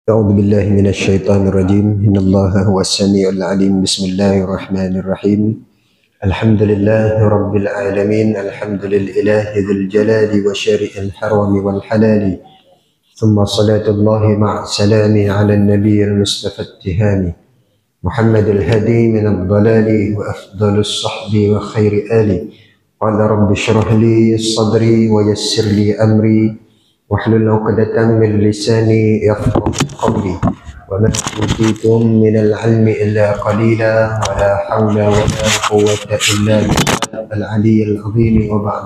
أعوذ بالله من الشيطان الرجيم إن الله هو السميع العليم بسم الله الرحمن الرحيم الحمد لله رب العالمين الحمد لله ذي الجلال وشارع الحرام والحلال ثم صلاة الله مع سلامه على النبي المصطفى التهامي محمد الهدي من الضلال وأفضل الصحب وخير آله قال رب اشرح لي صدري ويسر لي أمري واحلل عقدة من لساني يفقه قولي وما أوتيتم من العلم إلا قليلا ولا حول ولا قوة إلا بالله العلي العظيم وبعد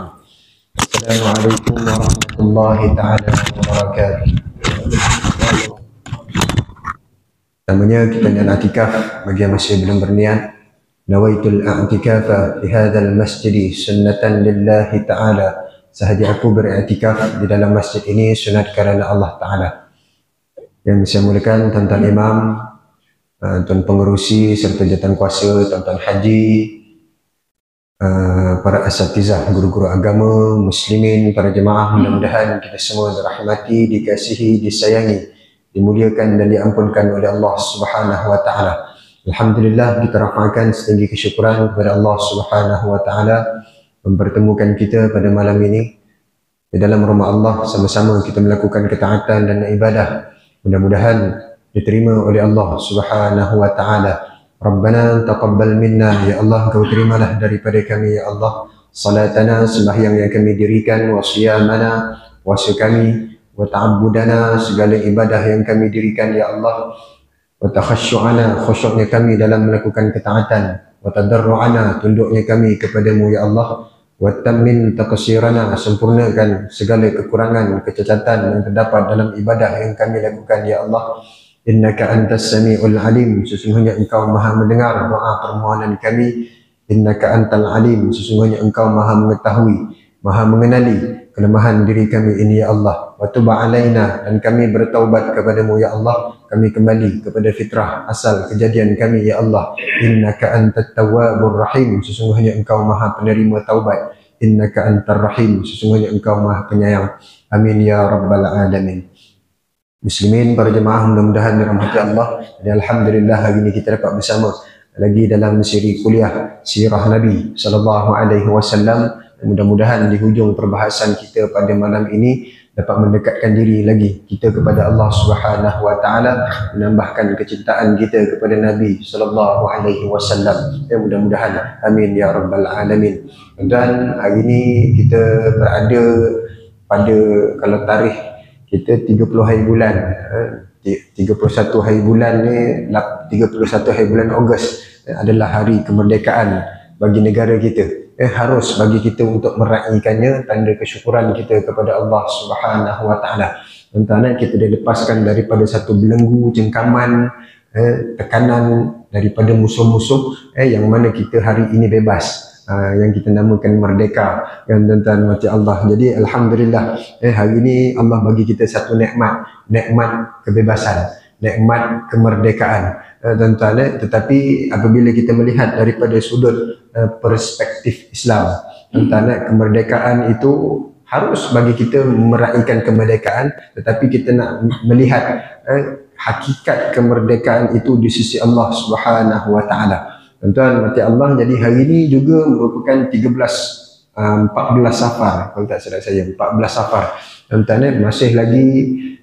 السلام عليكم ورحمة الله تعالى وبركاته. Namanya kita niat i'tikaf bagi yang masih belum berniat. Nawaitul i'tikafa fi hadzal masjid sunnatan lillahi ta'ala. Sahaja aku beriktikaf di dalam masjid ini sunat kerana Allah Ta'ala. Yang saya mulakan tuan-tuan imam, tuan pengerusi serta jawatan kuasa, tuan-tuan haji, para asatizah, guru-guru agama, muslimin, para jemaah, mudah-mudahan kita semua dirahmati, dikasihi, disayangi, dimuliakan dan diampunkan oleh Allah Subhanahu wa Ta'ala. Alhamdulillah, kita rafa'kan setinggi kesyukuran kepada Allah Subhanahu wa Ta'ala mempertemukan kita pada malam ini di dalam rumah Allah, sama-sama kita melakukan ketaatan dan ibadah. Mudah-mudahan diterima oleh Allah Subhanahu wa Ta'ala. Rabbana taqabbal minna, ya Allah Kau terimalah daripada kami ya Allah salatana, sembahyang yang kami dirikan, wa siyamana, puasa kami, wa ta'abbudana, segala ibadah yang kami dirikan ya Allah, wa takhasyu'ana, khusyuknya kami dalam melakukan ketaatan, wa tadarru'ana, tunduknya kami kepadamu ya Allah, wa tammin taqsirana, sempurnakan segala kekurangan, kecacatan yang terdapat dalam ibadah yang kami lakukan ya Allah. Innaka antas sami'ul alim, sesungguhnya Engkau Maha mendengar doa permohonan kami. Innaka antal alim, sesungguhnya Engkau Maha mengetahui, Maha mengenali kelemahan diri kami ini ya Allah. Wa tub alaina, dan kami bertaubat kepadamu ya Allah. Kami kembali kepada fitrah asal kejadian kami ya Allah. Innaka antat tawwabur rahim, sesungguhnya Engkau Maha penerima taubat. Innaka antar rahim, sesungguhnya Engkau Maha penyayang. Amin ya rabbal alamin. Muslimin, para jemaah, mudah-mudahan dirahmati Allah. Dan alhamdulillah hari ini kita dapat bersama lagi dalam siri kuliah sirah Nabi sallallahu alaihi wasallam. Mudah-mudahan di hujung perbahasan kita pada malam ini dapat mendekatkan diri lagi kita kepada Allah Subhanahu wa Ta'ala, menambahkan kecintaan kita kepada Nabi sallallahu alaihi wasallam. Ya, mudah-mudahan amin ya rabbal alamin. Dan hari ini kita berada pada, kalau tarikh kita 30 hari bulan, 31 hari bulan ni, 31 hari bulan Ogos adalah hari kemerdekaan bagi negara kita. Harus bagi kita untuk meraihkannya, tanda kesyukuran kita kepada Allah Subhanahu wa Ta'ala. Tentang kita dilepaskan daripada satu belenggu cengkaman, tekanan daripada musuh-musuh, yang mana kita hari ini bebas, yang kita namakan merdeka, yang tuan-tuan macam Allah. Jadi alhamdulillah, hari ini Allah bagi kita satu nikmat kebebasan, nikmat kemerdekaan, tuan-tuan. Tetapi apabila kita melihat daripada sudut perspektif Islam, tuan-tuan, kemerdekaan itu harus bagi kita meraihkan kemerdekaan, tetapi kita nak melihat hakikat kemerdekaan itu di sisi Allah Subhanahu wa Ta'ala. Tuan-tuan mati Allah, jadi hari ini juga merupakan 14 Safar, kalau tak silap saya, 14 Safar. Tuan-tuan, masih lagi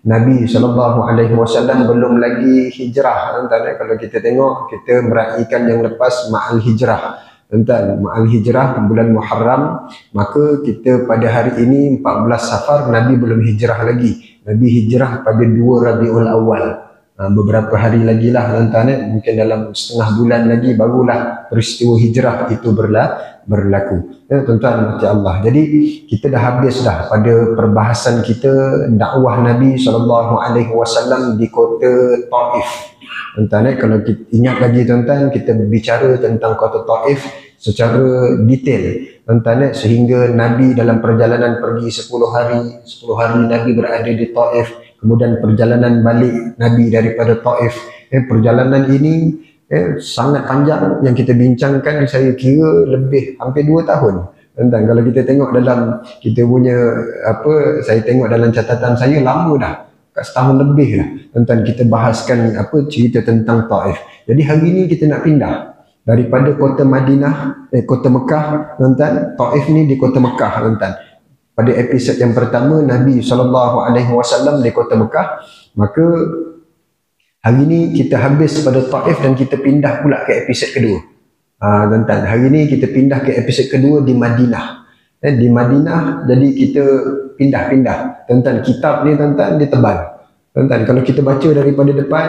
Nabi SAW belum lagi hijrah. Tuan-tuan, kalau kita tengok, kita meraihkan yang lepas ma'al hijrah. Tuan-tuan, ma'al hijrah bulan Muharram, maka kita pada hari ini 14 Safar, Nabi belum hijrah lagi. Nabi hijrah pada 2 Rabiul Awal. Beberapa hari lagi lah tuan-tuan, mungkin dalam setengah bulan lagi barulah peristiwa hijrah itu berlaku. Tuan-tuan mati Allah. Jadi kita dah habis dah pada perbahasan kita dakwah Nabi SAW di kota Taif. Tuan-tuan, kalau kita ingat lagi tuan-tuan, kita bicara tentang kota Taif secara detail, tuan-tuan, sehingga Nabi dalam perjalanan pergi 10 hari Nabi berada di Taif. Kemudian perjalanan balik Nabi daripada Taif, perjalanan ini sangat panjang yang kita bincangkan, saya kira lebih hampir 2 tahun. Dan kalau kita tengok dalam kita punya saya tengok dalam catatan saya, lama dah setahun lebih lah tuan-tuan kita bahaskan cerita tentang Taif. Jadi hari ini kita nak pindah daripada kota Madinah, kota Mekah tuan-tuan. Taif ni di kota Mekah tuan-tuan. Pada episod yang pertama Nabi SAW di kota Mekah, maka hari ini kita habis pada Taif dan kita pindah pula ke episod kedua. Tuan-tuan, hari ini kita pindah ke episod kedua di Madinah. Di Madinah, jadi kita pindah-pindah. Tuan-tuan, kitab ni tuan-tuan dia tebal. Tuan-tuan, kalau kita baca daripada depan,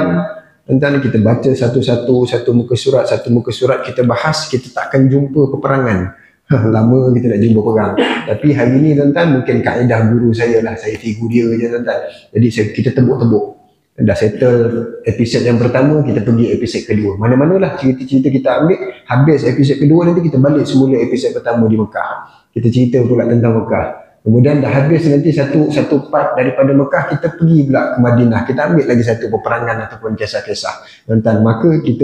tuan-tuan kita baca satu muka surat kita bahas, kita tak akan jumpa peperangan. Lama kita nak jumpa perang. Tapi hari ni tuan-tuan, mungkin kaedah guru saya lah, saya figur dia je tuan-tuan. Jadi kita tebuk-tebuk. Dah settle episod yang pertama, kita pergi episod kedua. Mana-manalah cerita-cerita kita ambil, habis episod kedua nanti kita balik semula episod pertama di Mekah. Kita cerita pula tentang Mekah. Kemudian dah habis nanti satu part daripada Mekah, kita pergi pula ke Madinah. Kita ambil lagi satu peperangan ataupun kisah-kisah. Tuan-tuan, maka kita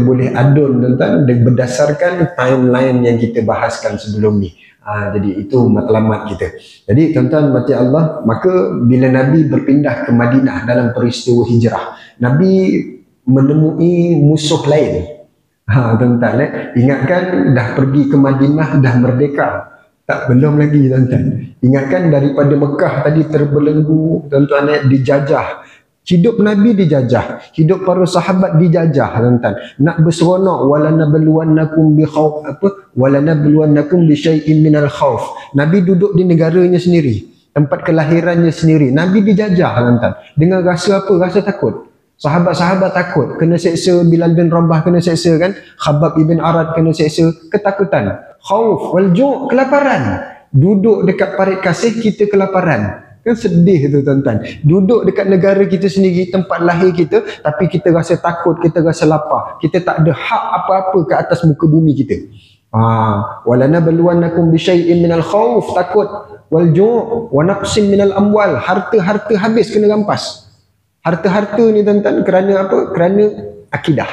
boleh adun tuan-tuan berdasarkan timeline yang kita bahaskan sebelum ni. Jadi itu matlamat kita. Jadi tuan-tuan mati Allah, maka bila Nabi berpindah ke Madinah dalam peristiwa hijrah, Nabi menemui musuh lain. Tuan-tuan, ingatkan dah pergi ke Madinah, dah merdeka. Tak, belum lagi tuan-tuan. Ingatkan daripada Mekah tadi terbelenggu, tuan-tuan, dijajah. Hidup Nabi dijajah, hidup para sahabat dijajah tuan-tuan. Nak berseronok walanabluwannakum bi khauf walanabluwannakum bi syai'in minal khauf. Nabi duduk di negaranya sendiri, tempat kelahirannya sendiri. Nabi dijajah tuan-tuan. Dengan rasa apa? Rasa takut. Sahabat-sahabat takut, kena seksa. Bilal bin Rabah kena seksa kan, Khabbab ibn Arad kena seksa. Ketakutan, khauf wal ju', kelaparan. Duduk dekat parit kasih, kita kelaparan. Kan sedih tu tuan-tuan. Duduk dekat negara kita sendiri, tempat lahir kita, tapi kita rasa takut, kita rasa lapar. Kita tak ada hak apa-apa ke atas muka bumi kita. Walanabluwannakum bi syai'in minal khauf, takut, wal ju' wa naqsin minal amwal, harta-harta habis kena rampas. Harta-harta ni tuan-tuan kerana apa? Kerana akidah.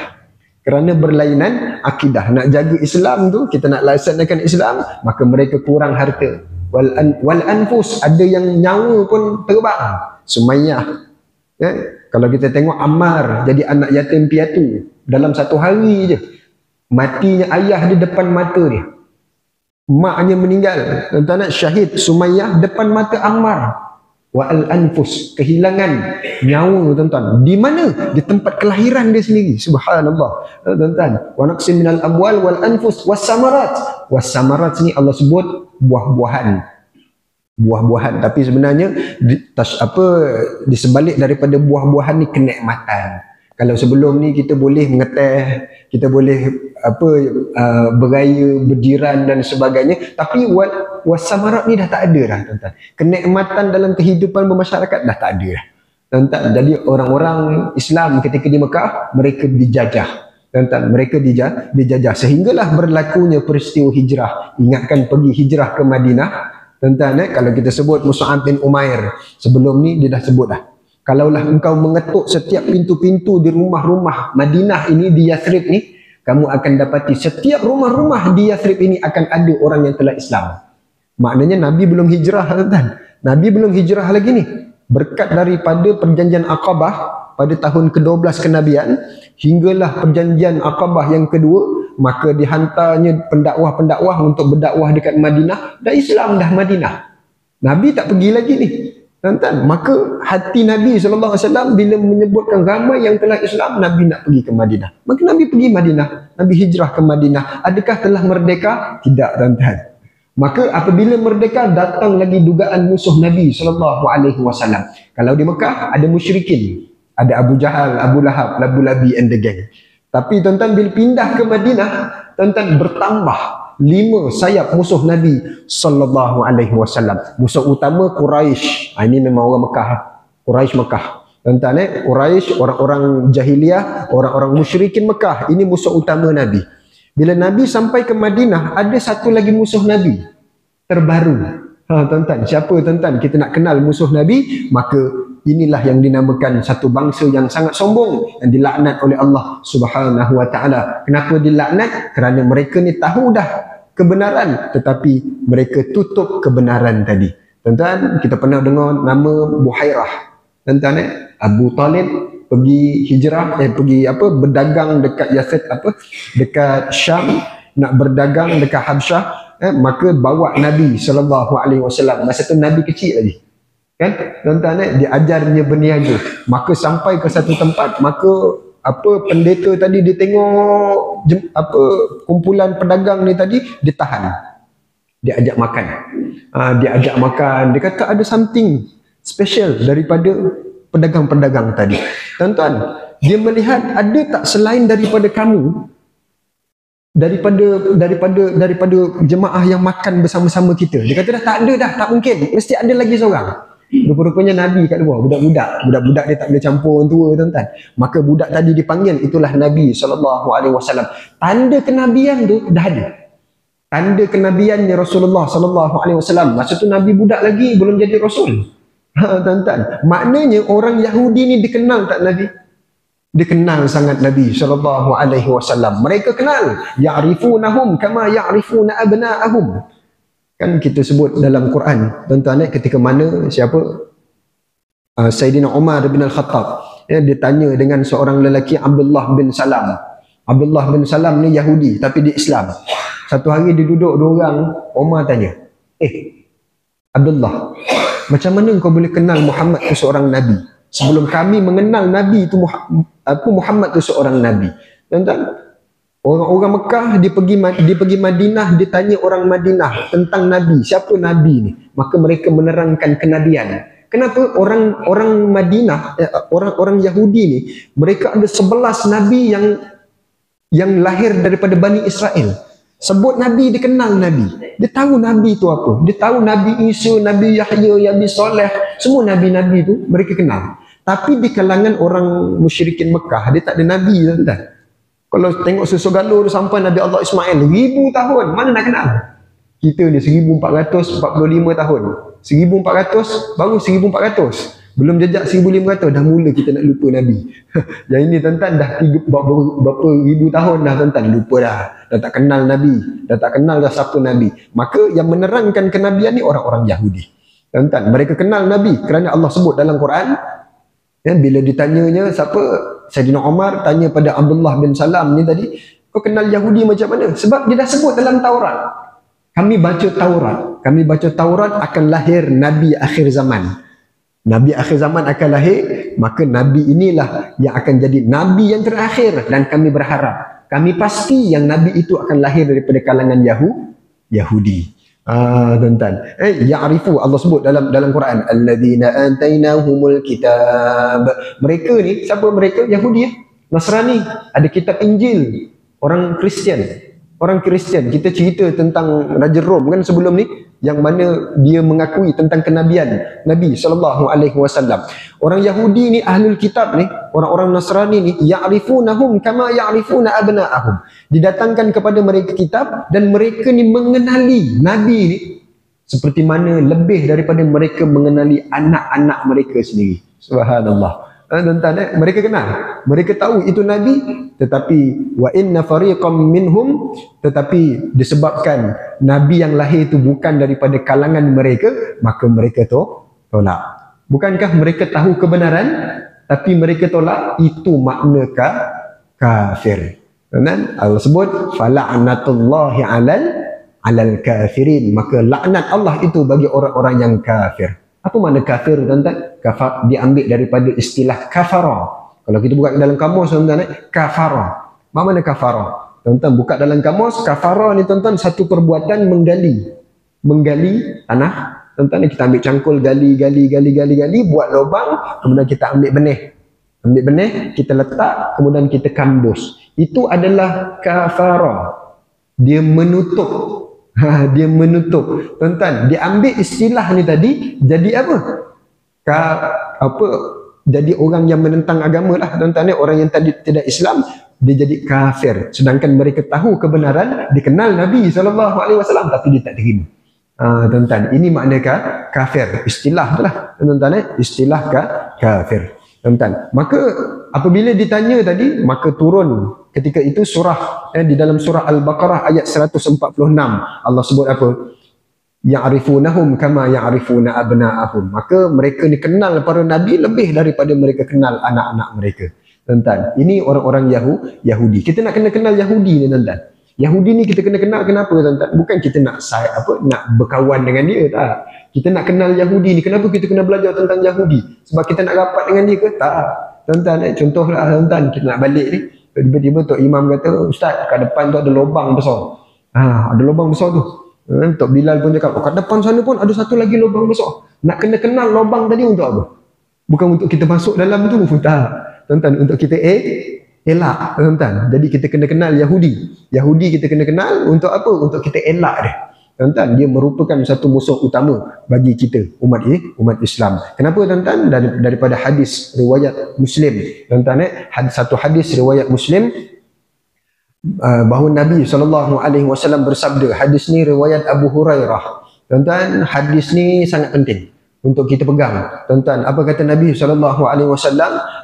Kerana berlainan akidah. Nak jaga Islam tu, kita nak laksanakan Islam, maka mereka kurang harta. Wal anfus, ada yang nyawa pun terbang. Sumayyah, kalau kita tengok Ammar jadi anak yatim piatu dalam satu hari je, matinya ayah di depan mata dia, maknya meninggal, tuan-tuan, syahid Sumayyah depan mata Ammar. Wal anfus, kehilangan nyawa tuan-tuan. Di mana? Di tempat kelahiran dia sendiri. Subhanallah tuan-tuan. Wa naqsin minal amwal wal anfus was samarat. Was samarat ni Allah sebut buah-buahan. Buah-buahan, tapi sebenarnya di sebalik daripada buah-buahan ni kenikmatan. Kalau sebelum ni kita boleh mengeteh, kita boleh beraya, berjiran dan sebagainya, tapi wasamarat ni dah tak ada dah tuan-tuan. Kenikmatan dalam kehidupan bermasyarakat dah tak ada dah tuan-tuan. Jadi orang-orang Islam ketika di Mekah, mereka dijajah tuan-tuan, mereka dijajah sehinggalah berlakunya peristiwa hijrah. Ingatkan pergi hijrah ke Madinah tuan-tuan, kalau kita sebut Mus'ab bin Umair, sebelum ni dia dah sebut dah, kalaulah engkau mengetuk setiap pintu-pintu di rumah-rumah Madinah ini, di Yathrib ni, kamu akan dapati setiap rumah-rumah di Yathrib ini akan ada orang yang telah Islam. Maknanya Nabi belum hijrah tuan-tuan. Nabi belum hijrah lagi ni. Berkat daripada perjanjian Aqabah pada tahun ke-12 kenabian, hinggalah perjanjian Aqabah yang kedua, maka dihantarnya pendakwah-pendakwah untuk berdakwah dekat Madinah. Dah Islam dah Madinah. Nabi tak pergi lagi ni tuan-tuan. Maka hati Nabi SAW bila menyebutkan ramai yang telah Islam, Nabi nak pergi ke Madinah. Maka Nabi pergi Madinah. Nabi hijrah ke Madinah. Adakah telah merdeka? Tidak tuan-tuan. Maka apabila merdeka, datang lagi dugaan musuh Nabi SAW. Kalau di Mekah ada musyrikin, ada Abu Jahal, Abu Lahab, Abu Labi and the gang. Tapi tuan-tuan bila pindah ke Madinah, tuan-tuan bertambah 5 sayap musuh Nabi SAW. Musuh utama Quraisy. Ini memang orang Mekah. Quraisy Mekah. Tuan-tuan, Quraisy, orang-orang jahiliah, orang-orang musyrikin Mekah. Ini musuh utama Nabi. Bila Nabi sampai ke Madinah, ada satu lagi musuh Nabi terbaru. Tuan-tuan, siapa tuan-tuan? Kita nak kenal musuh Nabi, maka inilah yang dinamakan satu bangsa yang sangat sombong, yang dilaknat oleh Allah Subhanahu wa taala. Kenapa dilaknat? Kerana mereka ni tahu dah kebenaran, tetapi mereka tutup kebenaran tadi. Tuan-tuan, kita pernah dengar nama Buhairah. Tuan-tuan Abu Talib pergi hijrah, pergi berdagang dekat Yasid, dekat Syam, nak berdagang dekat Habsyah, maka bawa Nabi SAW. Masa tu Nabi kecil lagi. Kan? Tuan-tuan dia ajarnya berniaga. Maka sampai ke satu tempat, maka pendeta tadi dia tengok kumpulan pedagang ni tadi, dia tahan. Dia ajak makan. Dia kata ada something special daripada pedagang-pedagang tadi. Tuan-tuan, dia melihat ada tak selain daripada kamu, daripada jemaah yang makan bersama-sama kita. Dia kata dah tak ada dah, tak mungkin. Mesti ada lagi seorang. Rupa-rupanya Nabi kat luar, budak-budak dia tak boleh campur orang tua, tuan-tuan. Maka budak tadi dipanggil, itulah Nabi SAW. Tanda kenabian tu dah ada. Tanda kenabiannya Rasulullah SAW. Masa tu Nabi budak lagi, belum jadi Rasul. Tuan-tuan, maknanya orang Yahudi ni dikenal tak Nabi? Dikenal sangat Nabi SAW. Mereka kenal. Ya'rifunahum kama ya'rifuna abna'ahum. Kan kita sebut dalam Quran, tuan-tuan, ketika mana Sayyidina Umar bin Al-Khattab, dia tanya dengan seorang lelaki Abdullah bin Salam. Abdullah bin Salam ni Yahudi tapi dia Islam. Satu hari dia duduk dua orang, Umar tanya, Abdullah, macam mana kau boleh kenal Muhammad tu seorang Nabi? Sebelum kami mengenal Nabi tu Muhammad tu seorang Nabi. Tuan-tuan, orang Mekah dia pergi Madinah, dia tanya orang Madinah tentang Nabi, siapa Nabi ni? Maka mereka menerangkan kenabian. Kenapa orang Madinah, orang Yahudi ni, mereka ada 11 Nabi yang lahir daripada Bani Israel. Sebut Nabi, dia kenal Nabi. Dia tahu Nabi tu apa. Dia tahu Nabi Isa, Nabi Yahya, Nabi Soleh, semua Nabi-Nabi tu mereka kenal. Tapi di kalangan orang musyrikin Mekah, dia tak ada Nabi, tuan-tuan. Kalau tengok susu galur sampai Nabi Allah Ismail 1000 tahun, mana nak kenal? Kita ni 1445 tahun. 1400 baru 1400. Belum jejak 1500 dah mula kita nak lupa Nabi. Yang ini tuan-tuan dah berapa ribu tahun dah, tuan-tuan lupa dah. Dah tak kenal Nabi, dah tak kenal dah siapa Nabi. Maka yang menerangkan kenabian ni orang-orang Yahudi. Tuan-tuan, mereka kenal Nabi kerana Allah sebut dalam Quran. Bila ditanyanya siapa, Sayyidina Umar tanya pada Abdullah bin Salam ni tadi, kau kenal Yahudi macam mana? Sebab dia dah sebut dalam Taurat. Kami baca Taurat akan lahir Nabi akhir zaman. Nabi akhir zaman akan lahir, maka Nabi inilah yang akan jadi Nabi yang terakhir. Dan kami berharap, kami pasti yang Nabi itu akan lahir daripada kalangan Yahudi. Tuan-tuan, ya'rifu, Allah sebut dalam Quran, alladzina atainahumul kitab. Mereka ni, siapa mereka? Yahudi, Nasrani, ada kitab Injil. Orang Kristian, kita cerita tentang Raja Rom kan sebelum ni, yang mana dia mengakui tentang kenabian Nabi SAW. Orang Yahudi ni, ahlul kitab ni, orang-orang Nasrani ni, ya'rifunahum kama ya'rifuna abna'ahum. Didatangkan kepada mereka kitab dan mereka ni mengenali Nabi ni seperti mana lebih daripada mereka mengenali anak-anak mereka sendiri. Subhanallah. Tuan-tuan, mereka kenal, mereka tahu itu Nabi, tetapi wa inna fariqam minhum, tetapi disebabkan Nabi yang lahir itu bukan daripada kalangan mereka, maka mereka tolak. Bukankah mereka tahu kebenaran tapi mereka tolak? Itu makna kafir. Dan Allah sebut fala'natullahi 'alal kafirin, maka laknat Allah itu bagi orang-orang yang kafir. Apa makna kafir, tuan-tuan? Kafar diambil daripada istilah kafara. Kalau kita buka dalam kamus, tuan-tuan, kafara. Apa makna kafara? Tuan-tuan buka dalam kamus, kafara ni tuan-tuan satu perbuatan menggali tanah. Tuan-tuan, kita ambil cangkul, gali, buat lubang, kemudian kita ambil benih, kita letak, kemudian kita kambus. Itu adalah kafara. Dia menutup. Dia menutup. Tuan-tuan, dia ambil istilah ni tadi jadi apa? Jadi orang yang menentang agama lah, tuan-tuan. Orang yang tadi tidak Islam, dia jadi kafir. Sedangkan mereka tahu kebenaran, dikenal Nabi SAW, tapi dia tak terima. Tuan-tuan, ini makna kafir. Istilah tu lah, tuan-tuan. Istilah kafir. Tuan-tuan, maka apabila ditanya tadi, maka turun ketika itu surah di dalam surah Al-Baqarah ayat 146. Allah sebut apa? ya'rifunahum kama ya'rifuna abna'ahum. Maka mereka ni kenal para nabi lebih daripada mereka kenal anak-anak mereka. Tuan-tuan, ini orang-orang Yahudi. Kita nak kenal Yahudi ni, tuan-tuan. Yahudi ni kita kena kenal, kenapa, tuan-tuan? Bukan kita nak nak berkawan dengan dia, tak. Kita nak kenal Yahudi ni. Kenapa kita kena belajar tentang Yahudi? Sebab kita nak rapat dengan dia ke? Tak. Tuan-tuan, contohlah, tuan-tuan, kita nak balik ni. Tiba-tiba Tok Imam kata, Ustaz, kat depan tu ada lubang besar. Ada lubang besar tu. Tok Bilal pun cakap, kat depan sana pun ada satu lagi lubang besar. Nak kena kenal lubang tadi untuk apa? Bukan untuk kita masuk dalam tu. Tak. Tuan-tuan, untuk kita elak, tuan-tuan. Jadi kita kena kenal Yahudi. Yahudi kita kena kenal untuk apa? Untuk kita elak dia. Tuan-tuan, dia merupakan satu musuh utama bagi kita, umat Islam. Kenapa, tuan-tuan? Daripada hadis riwayat Muslim. Tuan-tuan, satu hadis riwayat Muslim, bahawa Nabi SAW bersabda. Hadis ni riwayat Abu Hurairah. Tuan-tuan, hadis ni sangat penting untuk kita pegang. Tuan-tuan, apa kata Nabi SAW?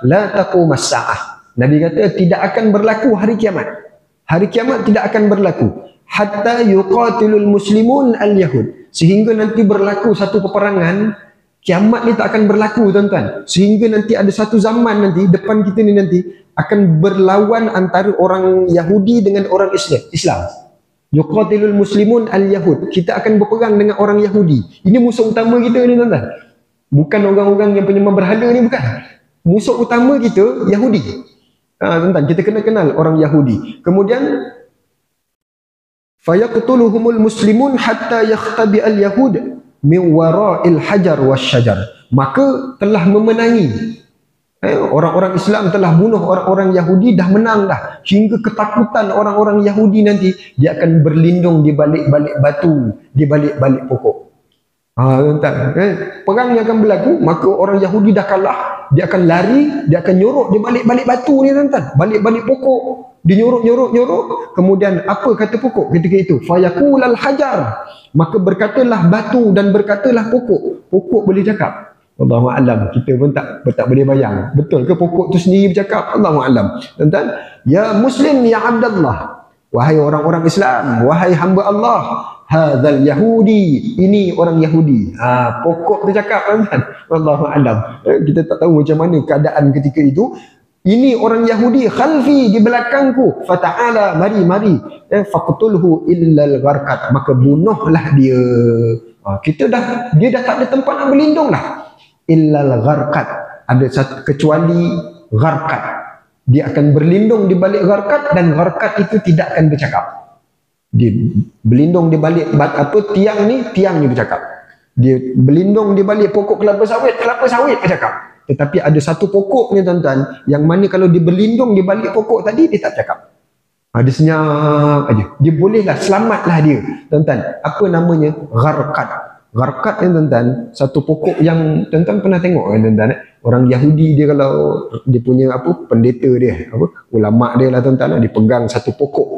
La taqumas sa'ah. Nabi kata tidak akan berlaku hari kiamat. Hari kiamat tidak akan berlaku hatta yuqatilul muslimun al-yahud. Sehingga nanti berlaku satu peperangan. Kiamat ni tak akan berlaku, tuan-tuan. Sehingga nanti ada satu zaman nanti, depan kita ni nanti, akan berlawan antara orang Yahudi dengan orang Islam. Yuqatilul muslimun al-yahud. Kita akan berperang dengan orang Yahudi. Ini musuh utama kita ni, tuan-tuan. Bukan orang-orang yang penyembah berhala ni, bukan. Musuh utama kita, Yahudi. Tuan-tuan, kita kena kenal orang Yahudi. Kemudian, fayaqtuluhumul muslimun hatta yakhtabi al-yahud min wara'il hajar wasyajar. Maka telah memenangi. Orang-orang Islam telah bunuh orang-orang Yahudi, dah menang dah. Hingga ketakutan orang-orang Yahudi nanti, dia akan berlindung di balik-balik batu, di balik-balik pokok. Tuan-tuan, perang yang akan berlaku, maka orang Yahudi dah kalah, dia akan lari, dia akan nyorok di balik-balik batu ni, tuan-tuan, balik-balik pokok. Dia nyorok, kemudian apa kata pokok ketika itu? Fayaqulal hajar. Maka berkatalah batu dan berkatalah pokok. Pokok boleh cakap. Allahu a'lam. Kita pun tak boleh bayang. Betul ke pokok tu sendiri bercakap? Allahu a'lam. Tuan-tuan, ya muslim ya Abdullah. Wahai orang-orang Islam, wahai hamba Allah, hadzal yahudi, ini orang Yahudi. Pokok dia cakap, tuan-tuan. Allahu a'lam. Kita tak tahu macam mana keadaan ketika itu. Ini orang Yahudi, khalfi, di belakangku. Fata'ala, mari. Faqtulhu illal gharqat. Maka bunuhlah dia. Dia dah tak ada tempat nak berlindung lah. Illal gharqat. Ada satu kecuali gharqat. Dia akan berlindung di balik gharqat, dan gharqat itu tidak akan bercakap. Dia berlindung di balik tiang ni bercakap. Dia berlindung di balik pokok kelapa sawit bercakap. Tetapi ada satu pokok ni, tuan-tuan, yang mana kalau dia berlindung di balik pokok tadi, dia tak cakap. Dia senyap aja. Dia bolehlah, selamatlah dia. Tuan-tuan, apa namanya? Gharqat. Gharqat ni, tuan-tuan, satu pokok yang tuan-tuan pernah tengok kan, tuan-tuan? Orang Yahudi dia kalau dia punya pendeta dia, ulama dia lah, tuan-tuan, dia pegang satu pokok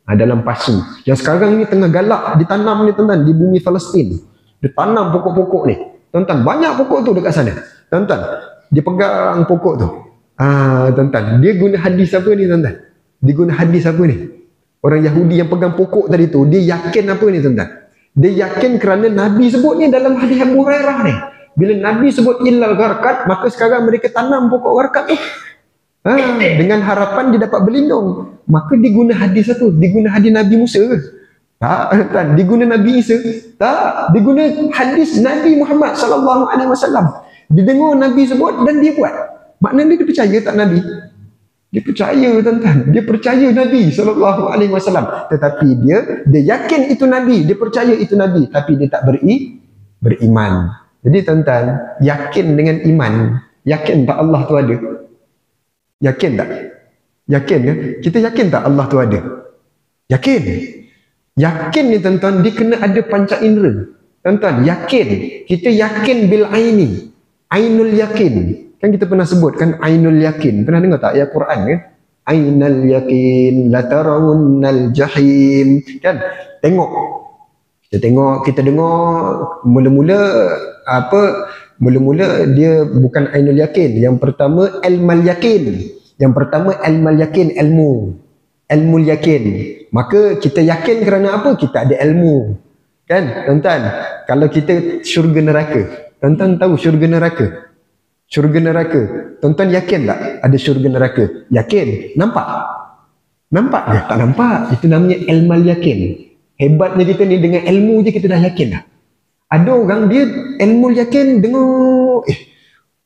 dalam pasu. Yang sekarang ni tengah galak ditanam ni, tuan-tuan, di bumi Palestin. Dia tanam pokok-pokok ni. Tuan-tuan, banyak pokok tu dekat sana. Tuan-tuan, dia pegang pokok tu. Tuan-tuan, dia guna hadis apa ni, tuan-tuan? Dia guna hadis apa ni? Orang Yahudi yang pegang pokok tadi tu, dia yakin apa ni, tuan-tuan? Dia yakin kerana Nabi sebut ni dalam hadis Abu Hurairah ni. Bila Nabi sebut illal gharqat, maka sekarang mereka tanam pokok gharqat tu. Dengan harapan dia dapat berlindung. Maka dia guna hadis apa? Dia guna hadis Nabi Musa ke? Tak. Dia guna Nabi Isa? Tak. Dia guna hadis Nabi Muhammad SAW. Dia dengar Nabi sebut dan dia buat. Maknanya dia percaya tak Nabi? Dia percaya, tuan-tuan. Dia percaya Nabi SAW. Tetapi dia yakin itu Nabi. Dia percaya itu Nabi. Tapi dia tak beriman. Jadi, tuan-tuan, yakin dengan iman. Yakin tak Allah tu ada? Yakin tak? Yakin kan? Kita yakin tak Allah tu ada? Yakin. Yakin ni, tuan-tuan, dia kena ada panca indera. Tuan-tuan, yakin. Kita yakin bil aini. Ainul yakin. Kan kita pernah sebut kan ainul yakin. Pernah dengar tak ayat Quran kan? Ainul yakin la tarawunnal jahim. Kan? Tengok. Kita dengar mula-mula dia bukan ainul yakin. Yang pertama ilmal yakin. Yang pertama ilmal yakin, ilmul yakin. Maka kita yakin kerana apa? Kita ada ilmu. Kan? Tuan-tuan, kalau kita syurga neraka, tuan-tuan tahu syurga neraka? Syurga neraka, tuan-tuan yakin tak ada syurga neraka? Yakin? Nampak? Nampak ke? Tak nampak. Itu namanya ilmal yakin. Hebatnya kita ni dengan ilmu je kita dah yakin dah. Ada orang dia ilmu yakin dengar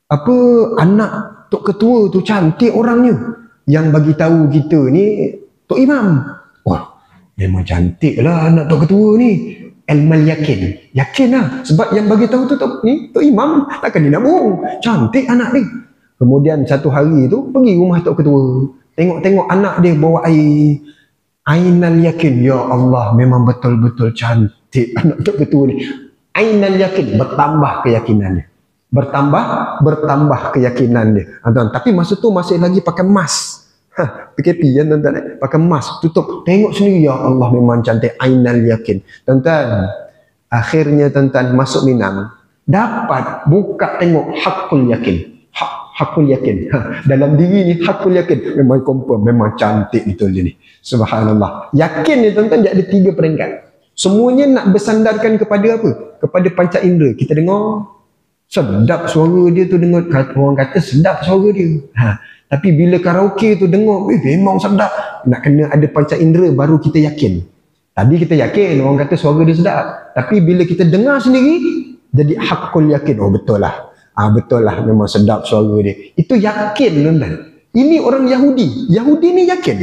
apa anak Tok Ketua tu cantik orangnya. Yang bagi tahu kita ni Tok Imam. Wah, memang cantik lah anak Tok Ketua ni. Ilmal yakin. Yakin lah. Sebab yang bagi tahu tu Tok Imam. Takkan dia nak bohong. Cantik anak dia. Kemudian satu hari tu pergi rumah Tok Ketua. Tengok-tengok anak dia bawa air. Ainal yakin. Ya Allah, memang betul-betul cantik anak Tok Ketua ni. Ainal yakin. Bertambah keyakinan dia. Bertambah keyakinan dia. Tapi masa tu masih lagi pakai mask. PKP kan tuan-tuan, pakai mask tutup, tengok sendiri, ya Allah memang cantik, ainal yakin. Tuan-tuan, akhirnya tuan-tuan masuk Minang, dapat buka tengok hakul yakin. Hakul yakin. Dalam diri ni hakul yakin, memang confirm, memang cantik betul dia ni. Subhanallah. Yakin ni tuan-tuan dia ada 3 peringkat. Semuanya nak bersandarkan kepada apa? Kepada panca indera. Kita dengar sedap suara dia tu, dengar orang kata sedap suara dia. Tapi bila karaoke tu dengar, memang sedap. Nak kena ada panca indera baru kita yakin. Tadi kita yakin orang kata suara dia sedap. Tapi bila kita dengar sendiri, jadi hakul yakin. Oh betul lah. Betul lah, memang sedap suara dia. Itu yakin tuan-tuan. Ini orang Yahudi. Yahudi ni yakin.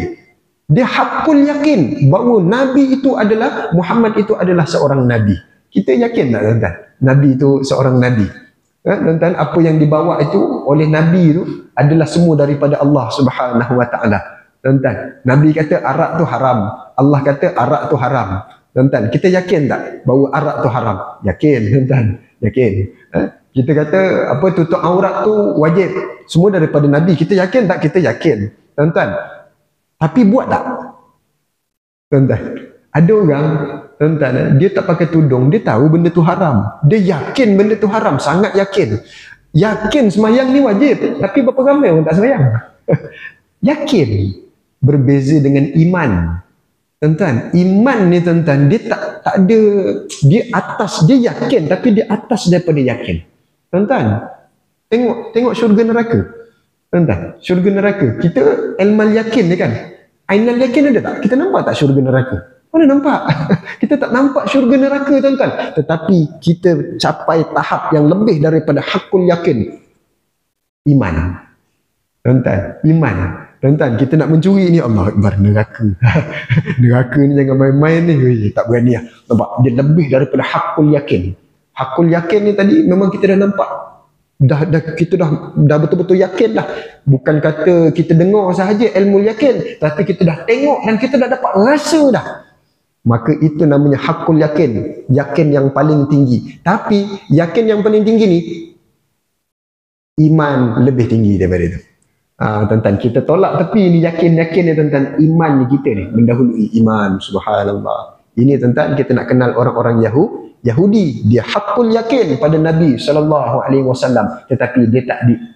Dia hakul yakin bahawa Nabi itu adalah, Muhammad itu adalah seorang Nabi. Kita yakin tak tuan-tuan? Nabi itu seorang Nabi. Tuan-tuan, apa yang dibawa itu oleh Nabi itu adalah semua daripada Allah Subhanahu Wa Taala. Tuan-tuan, Nabi kata arak tu haram. Allah kata arak tu haram. Tuan-tuan, kita yakin tak bahawa arak tu haram? Yakin, tuan-tuan. Yakin. Kita kata apa tutup aurat tu wajib. Semua daripada Nabi. Kita yakin tak? Kita yakin. Tuan-tuan. Tapi buat tak? Tuan-tuan, ada orang, tuan-tuan, dia tak pakai tudung, dia tahu benda tu haram. Dia yakin benda tu haram, sangat yakin. Yakin semayang ni wajib, tapi berapa ramai orang tak semayang? Yakin. Berbeza dengan iman. Tuan-tuan, iman ni tuan-tuan, dia tak ada, dia atas, dia yakin, tapi dia atas daripada yakin. Tuan-tuan, tengok syurga neraka. Tuan-tuan, syurga neraka. Kita ilmal yakin ni kan? Ainal yakin ada tak? Kita nampak tak syurga neraka? Mana nampak? Kita tak nampak syurga neraka tuan-tuan. Tetapi kita capai tahap yang lebih daripada hakul yakin. Iman. Tuan-tuan, iman. Tuan-tuan, kita nak mencuri ni, Allah Akbar, neraka. Neraka ni jangan main-main ni. Tak berani lah. Nampak? Dia lebih daripada hakul yakin. Hakul yakin ni tadi memang kita dah nampak. Kita dah betul-betul yakin dah. Bukan kata kita dengar sahaja ilmu yakin, tapi kita dah tengok dan kita dah dapat rasa dah. Maka itu namanya hakul yakin. Yakin yang paling tinggi. Tapi yakin yang paling tinggi ni, iman lebih tinggi daripada itu. Tuan-tuan, kita tolak tepi ni yakin-yakin ni tuan-tuan. Iman ni kita ni mendahului iman. Subhanallah. Ini tuan-tuan, kita nak kenal orang-orang Yahudi. Dia hakul yakin pada Nabi SAW. Tetapi dia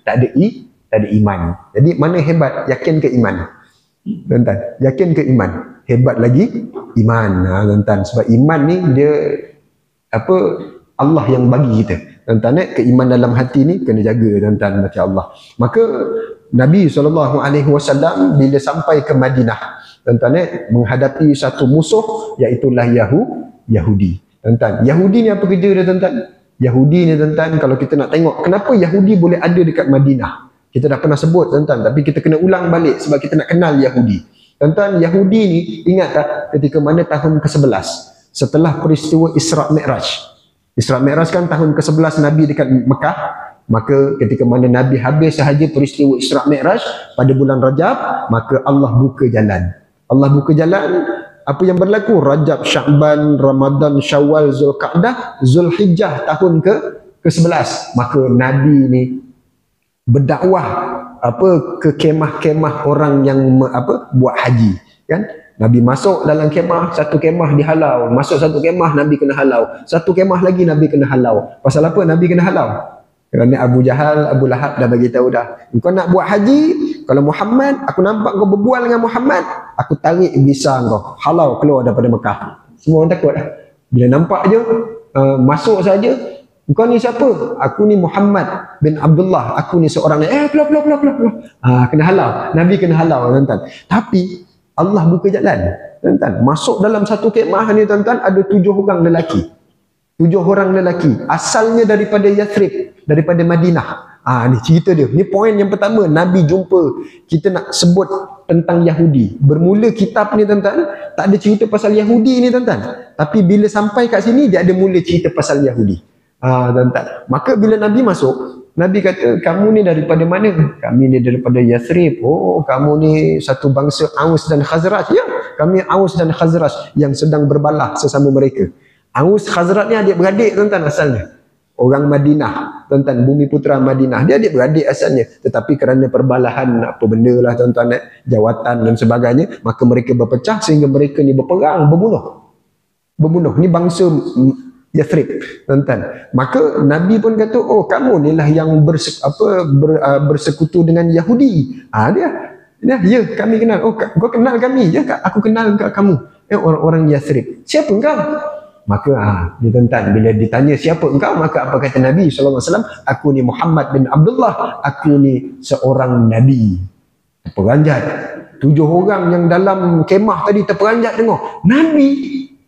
tak ada iman. Jadi mana hebat? Yakin ke iman? Tuan-tuan, yakin ke iman? Hebat lagi iman. Tuan-tuan, sebab iman ni dia apa, Allah yang bagi kita. Tuan-tuan, keimanan dalam hati ni kena jaga tuan-tuan, macam Allah. Maka Nabi SAW bila sampai ke Madinah, tuan-tuan, menghadapi satu musuh, iaitulah Yahudi. Tuan-tuan, Yahudi ni apa kerja dia tuan-tuan? Yahudi ni tuan-tuan, kalau kita nak tengok kenapa Yahudi boleh ada dekat Madinah, kita dah pernah sebut tuan-tuan, tapi kita kena ulang balik sebab kita nak kenal Yahudi. Tuan-tuan, Yahudi ni ingat tak ketika mana tahun ke-11 setelah peristiwa Isra' Mi'raj. Isra' Mi'raj kan tahun ke-11 Nabi dekat Mekah. Maka ketika mana Nabi habis sahaja peristiwa Isra' Mi'raj pada bulan Rajab, maka Allah buka jalan. Allah buka jalan. Apa yang berlaku? Rajab, Sya'ban, Ramadan, Syawal, Zulqa'dah, Zulhijjah tahun ke-11. Maka Nabi ni berdakwah ke kemah-kemah orang yang buat haji, kan? Nabi masuk dalam kemah, satu kemah dihalau, masuk satu kemah Nabi kena halau, satu kemah lagi Nabi kena halau. Pasal apa Nabi kena halau? Kerana Abu Jahal, Abu Lahab dah bagi tahu dah, kau nak buat haji, kalau Muhammad, aku nampak kau berbual dengan Muhammad, aku tarik visa kau, halau keluar daripada Mekah. Semua orang takut dah. Bila nampak je masuk saja. Kau ni siapa? Aku ni Muhammad bin Abdullah. Aku ni seorang keluar. Kena halau. Nabi kena halau, tuan-tuan. Tapi Allah buka jalan, tuan-tuan. Masuk dalam satu kemah ni, tuan-tuan, ada 7 orang lelaki. 7 orang lelaki. Asalnya daripada Yathrib, daripada Madinah. Ni cerita dia. Ni poin yang pertama. Nabi jumpa. Kita nak sebut tentang Yahudi. Bermula kitab ni, tuan-tuan, tak ada cerita pasal Yahudi ni, tuan-tuan. Tapi bila sampai kat sini, dia ada mula cerita pasal Yahudi. Tuan-tuan. Maka bila Nabi masuk, Nabi kata, kamu ni daripada mana? Kami ni daripada Yathrib. Oh, kamu ni satu bangsa Aus dan Khazraj. Ya, kami Aus dan Khazraj yang sedang berbalah sesama mereka. Aus Khazraj ni adik-beradik, tuan-tuan, asalnya. Orang Madinah, tuan-tuan, bumi putera Madinah. Dia adik-beradik asalnya. Tetapi kerana perbalahan apa benda lah, tuan-tuan, jawatan dan sebagainya, maka mereka berpecah sehingga mereka ni berperang, berbunuh. Ni bangsa Yathrib, tuan-tuan. Maka Nabi pun kata, oh, kamu ni lah yang bersekutu dengan Yahudi. Ya, kami kenal. Oh, kau kenal kami? Ya, aku kenal kamu. Orang-orang Yathrib. Siapa engkau? Maka dia, tuan-tuan, bila ditanya siapa engkau, maka apa kata Nabi SAW? Aku ni Muhammad bin Abdullah. Aku ni seorang Nabi. Terperanjat. 7 orang yang dalam kemah tadi terperanjat tengok. Nabi.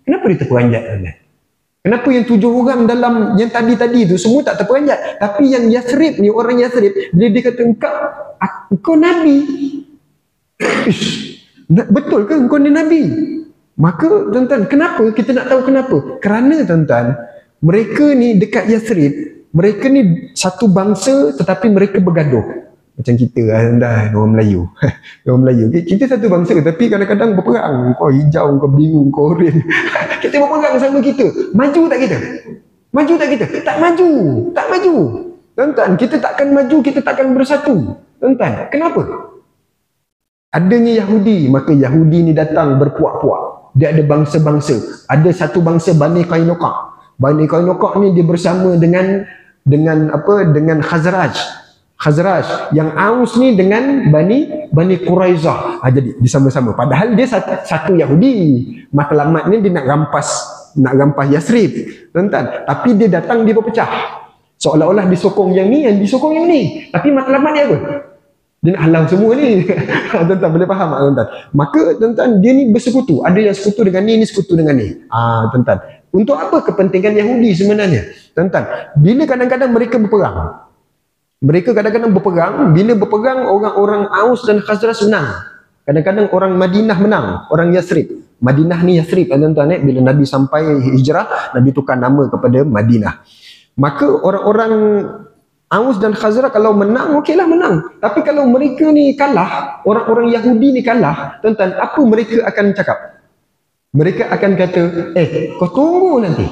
Kenapa dia terperanjat, tuan-tuan? Kenapa yang 7 orang dalam yang tadi-tadi tu semua tak terperanjat? Tapi yang Yathrib ni, orang Yathrib, bila dia kata engkau Nabi. Betul ke engkau ni Nabi? Maka, tuan-tuan, kenapa? Kita nak tahu kenapa. Kerana, tuan-tuan, mereka ni dekat Yathrib, mereka ni satu bangsa tetapi mereka bergaduh. Macam kita lah, orang Melayu. Orang Melayu. Kita satu bangsa tapi kadang-kadang berperang. Kau hijau, kau biru, kau oren. Kita berperang sama kita. Maju tak kita? Maju tak kita? Tak maju. Tak maju. Tuan-tuan, kita takkan maju, kita takkan bersatu. Tuan-tuan, kenapa? Adanya Yahudi, maka Yahudi ni datang berpuak-puak. Dia ada bangsa-bangsa. Ada satu bangsa Bani Qainuqa. Bani Qainuqa ni dia bersama dengan Khazraj. Yang Aus ni dengan Bani Quraizah. Jadi disama-sama. Padahal dia satu Yahudi. Matlamat ni dia nak rampas Yathrib, tuan-tuan. Tapi dia datang, dia berpecah. Seolah-olah disokong yang ni, yang disokong yang ni. Tapi matlamat dia apa? Dia nak halau semua ni. Tuan-tuan boleh faham tak, tuan-tuan? Maka, tuan-tuan, dia ni bersekutu. Ada yang sekutu dengan ni sekutu dengan ni. Tuan-tuan. Untuk apa kepentingan Yahudi sebenarnya? Tuan-tuan, bila kadang-kadang mereka berperang, bila berperang, orang-orang Aus dan Khazraj menang. Kadang-kadang orang Madinah menang, orang Yathrib. Madinah ni Yathrib, tuan-tuan. Bila Nabi sampai hijrah, Nabi tukar nama kepada Madinah. Maka orang-orang Aus dan Khazraj kalau menang, okeylah menang. Tapi kalau mereka ni kalah, orang-orang Yahudi ni kalah, tuan-tuan, apa mereka akan cakap? Mereka akan kata, kau tunggu nanti.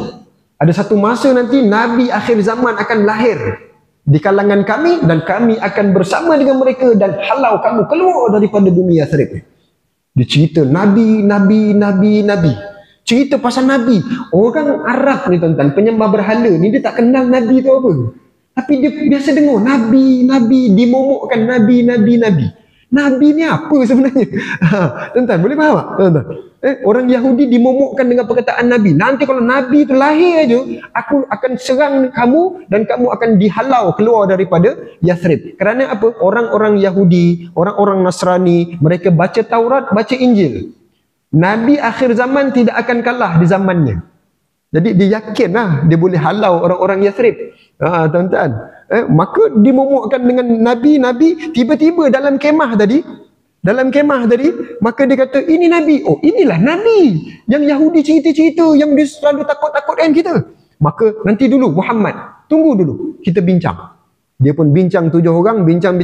Ada satu masa nanti Nabi akhir zaman akan lahir di kalangan kami dan kami akan bersama dengan mereka dan halau kamu keluar daripada bumi Yathrib. Dia cerita Nabi. Cerita pasal Nabi. Orang Arab ni, tuan-tuan, penyembah berhala ni, dia tak kenal Nabi tu apa. Tapi dia biasa dengar Nabi, dimomokkan Nabi. Nabi ni apa sebenarnya? Tuan-tuan, boleh faham tak? Tuan-tuan. Orang Yahudi dimomokkan dengan perkataan Nabi. Nanti kalau Nabi tu lahir aja, aku akan serang kamu dan kamu akan dihalau keluar daripada Yathrib. Kerana apa? Orang-orang Yahudi, orang-orang Nasrani, mereka baca Taurat, baca Injil. Nabi akhir zaman tidak akan kalah di zamannya. Jadi dia yakin lah dia boleh halau orang-orang Yathrib. Tuan-tuan. Maka dimomokkan dengan Nabi. Tiba-tiba dalam kemah tadi, maka dia kata, ini Nabi. Oh, inilah Nabi yang Yahudi cerita-cerita, yang dia selalu takut-takutkan kita. Maka nanti dulu Muhammad, tunggu dulu, kita bincang. Dia pun bincang 7 orang, bincang.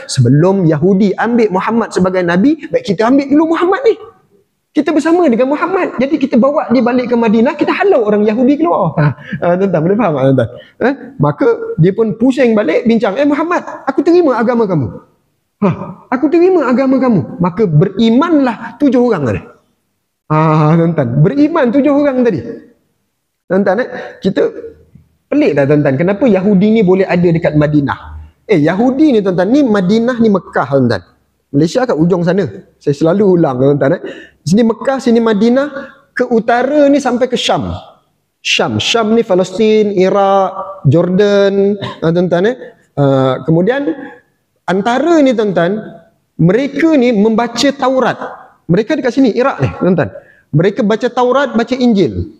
Sebelum Yahudi ambil Muhammad sebagai Nabi, baik kita ambil dulu Muhammad ni. Kita bersama dengan Muhammad. Jadi kita bawa dia balik ke Madinah, kita halau orang Yahudi keluar. Tuan-tuan, boleh faham tak, tuan-tuan? Maka dia pun pusing balik, bincang. Muhammad, aku terima agama kamu. Aku terima agama kamu. Maka berimanlah 7 orang tadi. Tuan-tuan, beriman 7 orang tadi. Tuan-tuan, kita pelik tak, tuan-tuan? Kenapa Yahudi ni boleh ada dekat Madinah? Yahudi ni, tuan-tuan, ni Madinah ni Mekah, tuan-tuan. Malaysia kat ujung sana. Saya selalu ulang, tuan-tuan. Sini Mekah, sini Madinah. Ke utara ni sampai ke Syam. Syam ni Palestin, Iraq, Jordan, tuan-tuan. Kemudian antara ni tuan-tuan, mereka ni membaca Taurat. Mereka dekat sini, Iraq ni tuan-tuan. Mereka baca Taurat, baca Injil.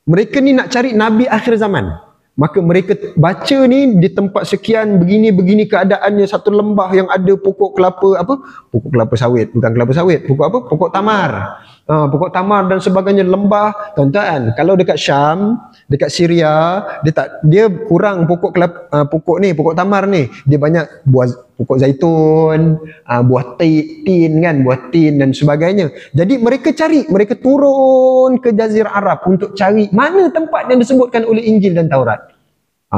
Mereka ni nak cari Nabi akhir zaman. Maka mereka baca ni di tempat sekian, begini keadaannya, satu lembah yang ada pokok kelapa, pokok kelapa sawit, bukan kelapa sawit, pokok tamar. Pokok tamar dan sebagainya, lembah. Tuan-tuan, kalau dekat Syam, dekat Syria, dia kurang pokok pokok tamar ni. Dia banyak buah pokok zaitun, buah tin kan, buah tin dan sebagainya. Jadi mereka turun ke Jazirah Arab untuk cari mana tempat yang disebutkan oleh Injil dan Taurat.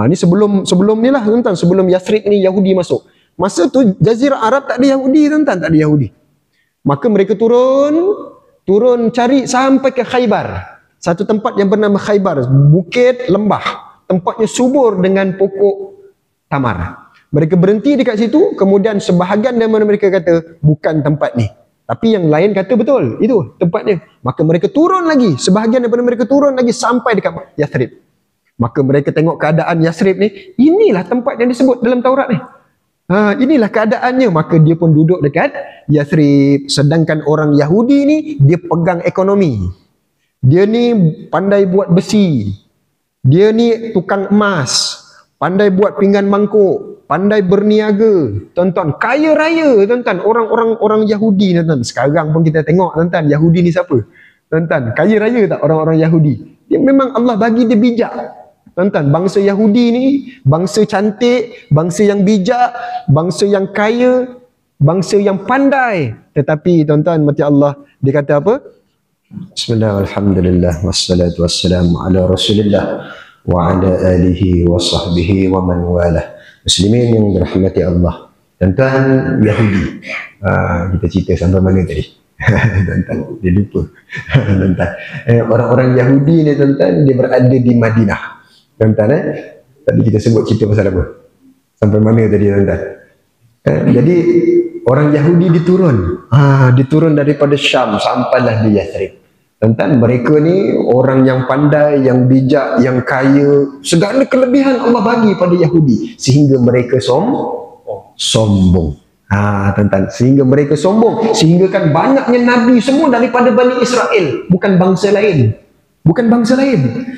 Ni sebelum ni lah tuan-tuan, sebelum Yathrib ni Yahudi masuk. Masa tu Jazirah Arab tak ada Yahudi tuan-tuan, tak ada Yahudi. Maka mereka turun cari sampai ke Khaybar. Satu tempat yang bernama Khaybar, bukit lembah, tempatnya subur dengan pokok tamar. Mereka berhenti dekat situ, kemudian sebahagian dari mereka kata bukan tempat ni. Tapi yang lain kata betul, itu tempatnya. Maka mereka turun lagi, sebahagian daripada mereka turun lagi sampai dekat Yathrib. Maka mereka tengok keadaan Yathrib ni, inilah tempat yang disebut dalam Taurat ni. Inilah keadaannya. Maka dia pun duduk dekat Yathrib. Sedangkan orang Yahudi ni, dia pegang ekonomi. Dia ni pandai buat besi. Dia ni tukang emas. Pandai buat pinggan mangkuk. Pandai berniaga. Tuan-tuan, kaya raya tuan-tuan. Orang Yahudi tuan-tuan. Sekarang pun kita tengok tuan-tuan, Yahudi ni siapa? Tuan-tuan, kaya raya tak orang-orang Yahudi? Dia memang Allah bagi dia bijak. Tuan-tuan, bangsa Yahudi ni bangsa cantik, bangsa yang bijak, bangsa yang kaya, bangsa yang pandai. Tetapi tuan-tuan, mati Allah, dia kata apa? Bismillahirrahmanirrahim. Alhamdulillah wassalatu wassalamu ala Rasulillah wa ala alihi wa sahbihi wa man walah. Muslimin yang dirahmati Allah. Tuan-tuan, Yahudi. Kita cerita sampai mana tadi? Tuan-tuan, dia lupa. Tuan-tuan, orang-orang Yahudi ni tuan-tuan, dia berada di Madinah. Tuan-tuan, tadi kita sebut cerita pasal apa? Sampai mana tadi tuan-tuan? Jadi orang Yahudi diturun daripada Syam sampailah di Yathrib. Tuan-tuan, mereka ni orang yang pandai, yang bijak, yang kaya, segala kelebihan Allah bagi pada Yahudi sehingga mereka sombong. Tuan-tuan, sehingga mereka sombong, sehingga kan banyaknya nabi semua daripada Bani Israel, bukan bangsa lain.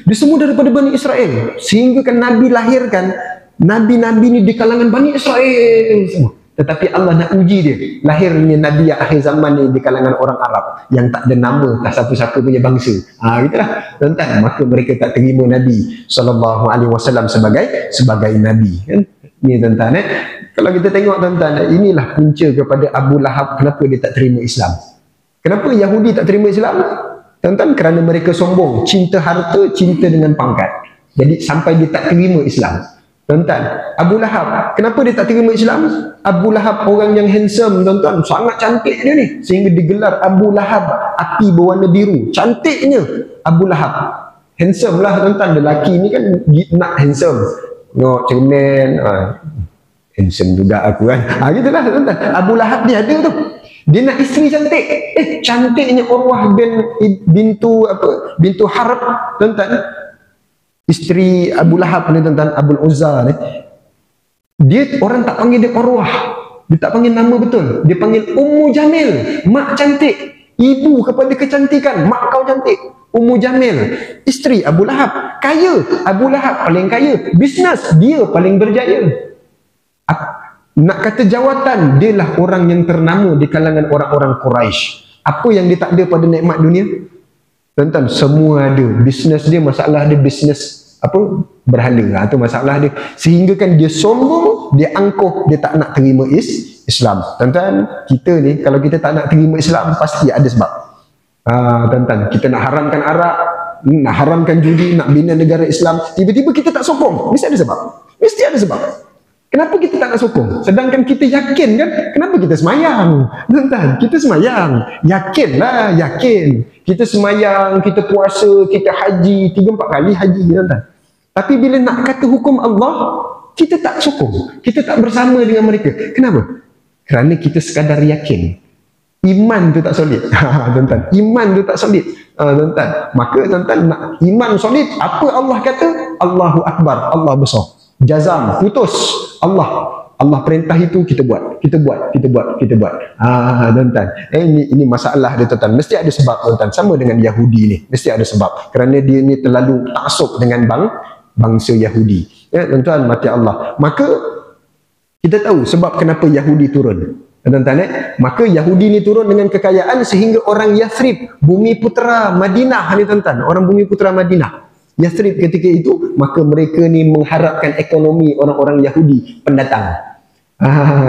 Dia semua daripada Bani Israel. Sehingga kan Nabi lahirkan, nabi-nabi ni di kalangan Bani Israel semua. Tetapi Allah nak uji dia. Lahirnya Nabi yang akhir zaman ni di kalangan orang Arab yang tak ada nama, tak siapa-siapa punya bangsa. Gitulah tuan-tuan. Maka mereka tak terima Nabi SAW sebagai Nabi kan? Ni tuan-tuan Kalau kita tengok tuan-tuan, inilah punca kepada Abu Lahab. Kenapa dia tak terima Islam? Kenapa Yahudi tak terima Islam? Tuan-tuan, kerana mereka sombong, cinta harta, cinta dengan pangkat. Jadi sampai dia tak terima Islam. Tuan-tuan, Abu Lahab, kenapa dia tak terima Islam? Abu Lahab orang yang handsome tuan-tuan, sangat cantik dia ni, sehingga digelar Abu Lahab, api berwarna biru. Cantiknya Abu Lahab. Handsome lah tuan-tuan, lelaki ni kan nak handsome. Tengok cermin, handsome juga aku kan. Gitulah tuan-tuan. Abu Lahab dia ada tu. Dia nak isteri cantik. Cantiknya Urwah bintu Harb tuan-tuan. Isteri Abu Lahab ni tuan-tuan, Abul Uzza ni. Dia orang tak panggil dia Urwah. Dia tak panggil nama betul. Dia panggil Ummu Jamil, mak cantik. Ibu kepada kecantikan, mak kau cantik. Ummu Jamil, isteri Abu Lahab. Kaya, Abu Lahab paling kaya. Bisnes, dia paling berjaya. Nak kata jawatan, dialah orang yang ternama di kalangan orang-orang Quraisy. Apa yang dia tak ada pada nikmat dunia? Tuan-tuan, semua ada. Bisnes dia, masalah dia bisnes berhala. Itu masalah dia. Sehingga kan dia sombong, dia angkuh, dia tak nak terima Islam. Tuan-tuan, kita ni kalau kita tak nak terima Islam, pasti ada sebab. Tuan-tuan, kita nak haramkan arak, nak haramkan judi, nak bina negara Islam, tiba-tiba kita tak sokong. Mesti ada sebab. Mesti ada sebab. Kenapa kita tak nak sokong? Sedangkan kita yakin kan? Kenapa kita semayang? Tuan-tuan, kita semayang. Yakinlah, yakin. Kita semayang, kita puasa, kita haji, 3-4 kali haji, tuan-tuan. Tapi bila nak kata hukum Allah, kita tak sokong. Kita tak bersama dengan mereka. Kenapa? Kerana kita sekadar yakin. iman tu tak solid. Tuan-tuan, iman tu tak solid. Tuan-tuan, maka tuan-tuan nak iman solid, apa Allah kata? Allahu Akbar, Allah besar. Jazam, putus. Allah perintah itu kita buat. Tuan-tuan. Ini masalah dia tuan-tuan. Mesti ada sebab tuan-tuan. Sama dengan Yahudi ni, mesti ada sebab. Kerana dia ni terlalu taksub dengan bangsa Yahudi. Ya, tuan-tuan, mati Allah. Maka kita tahu sebab kenapa Yahudi turun. Tuan-tuan, maka Yahudi ni turun dengan kekayaan sehingga orang Yathrib, bumi putera Madinah ni tuan-tuan, orang bumi putera Madinah, Yathrib ketika itu, maka mereka ni mengharapkan ekonomi orang-orang Yahudi pendatang.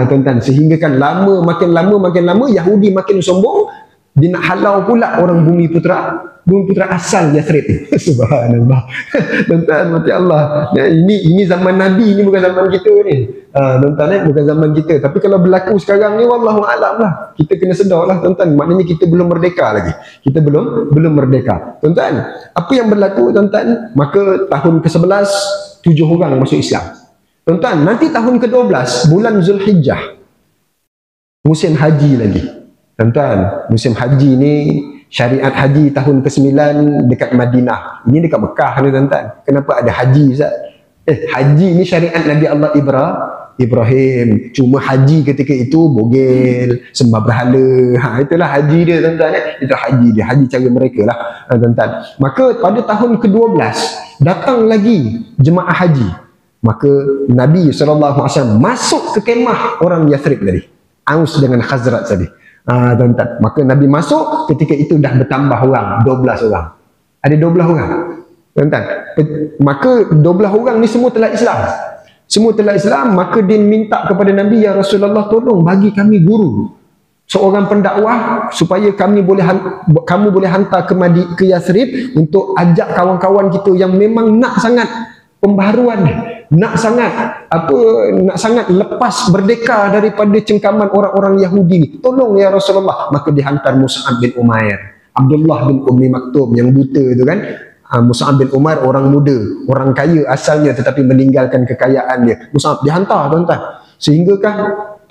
Tuan-tuan, sehingga kan makin lama Yahudi makin sombong, dia nak halau pula orang bumi putera asal Yathrib. Subhanallah. Tuan-tuan, mati Allah. Ini zaman Nabi, ini bukan zaman kita ni. Tuan-tuan, bukan zaman kita. Tapi kalau berlaku sekarang ni, wallahu a'lam lah. Kita kena sedar lah tuan-tuan. Maknanya kita belum merdeka lagi. Kita belum merdeka. Tuan-tuan, apa yang berlaku tuan-tuan? Maka tahun ke-11, 7 orang masuk Islam. Tuan-tuan, nanti tahun ke-12, bulan Zulhijjah, musim haji lagi. Tuan-tuan, musim haji ni, syariat haji tahun ke-9 dekat Madinah. Ini dekat Mekah ni tuan-tuan. Kenapa ada haji Ustaz? Haji ni syariat Nabi Allah Ibrahim. Cuma haji ketika itu bogel, sembah berhala. Itulah haji dia tuan-tuan. Itu haji dia, haji cara mereka lah tuan-tuan. Maka pada tahun ke-12 datang lagi jemaah haji. Maka Nabi SAW masuk ke kemah orang Yathrib tadi, Aus dengan Khazraj tadi. Tuan-tuan, maka Nabi masuk, ketika itu dah bertambah orang, 12 orang. Ada 12 orang. Tuan-tuan, maka 12 orang ni semua telah Islam. Semua telah Islam, maka dia minta kepada Nabi, ya Rasulullah, tolong bagi kami guru, seorang pendakwah, supaya kamu boleh hantar ke Yathrib untuk ajak kawan-kawan kita yang memang nak sangat pembaharuan, nak sangat lepas merdeka daripada cengkaman orang-orang Yahudi ni. Tolong ya Rasulullah. Maka dihantar Mus'ab bin Umair, Abdullah bin Ummi Maktum yang buta itu kan. Mus'ab bin Umair orang muda, orang kaya asalnya tetapi meninggalkan kekayaan dia. Mus'ab dihantar tuan-tuan. Sehingga kan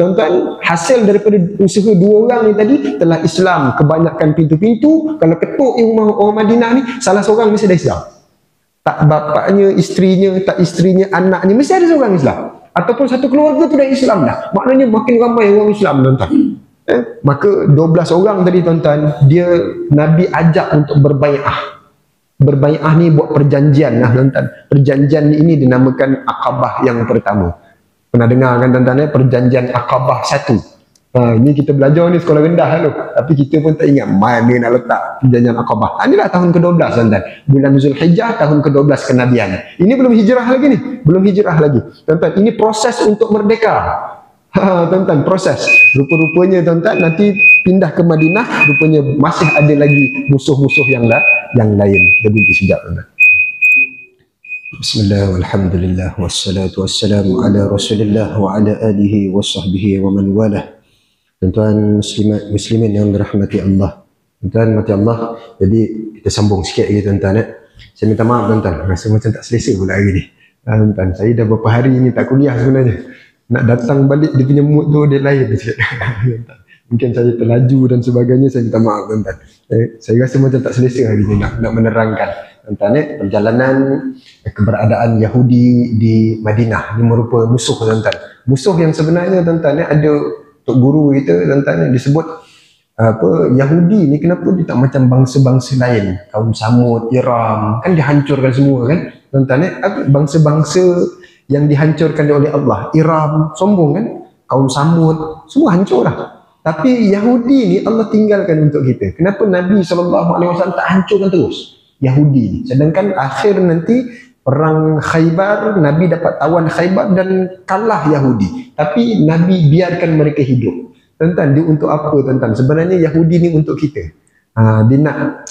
tuan-tuan, hasil daripada usaha 2 orang ni tadi telah Islam kebanyakan pintu-pintu. Kalau ketuk orang Madinah ni, salah seorang mesti dah Islam. Tak bapaknya, isterinya, anaknya, mesti ada seorang Islam. Ataupun satu keluarga tu dah Islam dah. Maknanya makin ramai orang Islam tuan-tuan. Maka 12 orang tadi tuan-tuan, dia Nabi ajak untuk berbai'ah. Berbai'ah ni buat perjanjian lah tuan-tuan. Perjanjian ini dinamakan Aqabah yang pertama. Pernah dengar kan tuan-tuan, perjanjian Aqabah 1. Ini kita belajar ni sekolah rendah tu. Tapi kita pun tak ingat mana nak letak perjanjian Aqabah. Inilah tahun ke-12 tuan-tuan. Bulan Zulhijjah, tahun ke-12 kenabian. Ini belum hijrah lagi ni. Belum hijrah lagi. Tuan-tuan, ini proses untuk merdeka. Tuan-tuan, proses. Rupa-rupanya tuan-tuan, nanti pindah ke Madinah, rupanya masih ada lagi musuh-musuh yang lain. Kita berhenti sekejap tuan-tuan. Bismillah, walhamdulillah, wassalatu wassalamu ala rasulillah wa ala alihi wa sahbihi wa man walah. Tuan-tuan muslimin yang dirahmati Allah. Tuan-tuan mati Allah. Jadi kita sambung sikit lagi tuan-tuan. Saya minta maaf tuan-tuan, rasa macam tak selesa pula hari ni. Tuan-tuan, saya dah beberapa hari ni tak kuliah sebenarnya. Nak datang balik dia punya mood tu dia lain sikit. Mungkin saya terlaju dan sebagainya, saya minta maaf tuan-tuan. Saya rasa macam tak selesa hari ni nak menerangkan tuan-tuan. Perjalanan keberadaan Yahudi di Madinah ni merupakan musuh tuan-tuan. Musuh yang sebenarnya tuan-tuan, ada Tok Guru kita tuan-tuan disebut Yahudi ni kenapa dia tak macam bangsa-bangsa lain, kaum Samud, Iram, kan dihancurkan semua kan tuan-tuan. Bangsa-bangsa yang dihancurkan oleh Allah, Iram sombong kan, kaum Samud semua hancur lah. Tapi Yahudi ni Allah tinggalkan untuk kita. Kenapa Nabi SAW tak hancurkan terus Yahudi ni? Sedangkan akhir nanti perang Khaybar, Nabi dapat tawan Khaybar dan kalah Yahudi. Tapi Nabi biarkan mereka hidup. Tuan-tuan, dia untuk apa tuan-tuan? Sebenarnya Yahudi ni untuk kita. Dia nak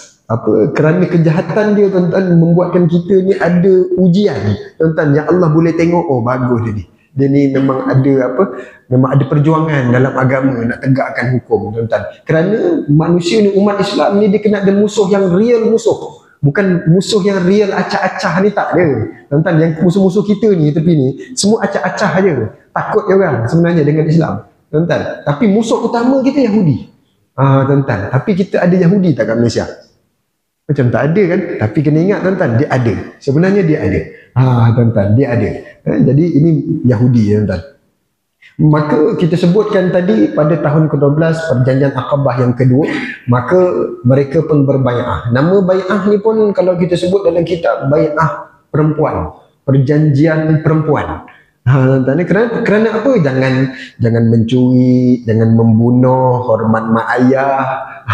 kerana kejahatan dia tuan-tuan membuatkan kita ni ada ujian tuan-tuan yang Allah boleh tengok, oh bagus dia ni. Dia ni memang ada perjuangan dalam agama nak tegakkan hukum tuan-tuan. Kerana manusia ni, umat Islam ni, dia kena ada musuh yang real musuh. Bukan musuh yang real acah-acah ni, tak ada. Tuan-tuan, yang musuh-musuh kita ni tepi ni semua acah-acah je. Takut je orang sebenarnya dengan Islam tuan-tuan. Tapi musuh utama kita Yahudi. Tuan-tuan, tapi kita ada Yahudi tak kat Malaysia? Macam tak ada kan? Tapi kena ingat tuan-tuan, dia ada. Sebenarnya dia ada. Tuan-tuan, dia ada. Jadi ini Yahudi tuan-tuan. Maka kita sebutkan tadi pada tahun ke-12 perjanjian Aqabah yang kedua, maka mereka pun berbai'ah. Nama bai'ah ni pun kalau kita sebut dalam kitab, bai'ah perempuan, perjanjian perempuan. Kerana apa? Jangan mencuri, jangan membunuh, hormat mak ayah,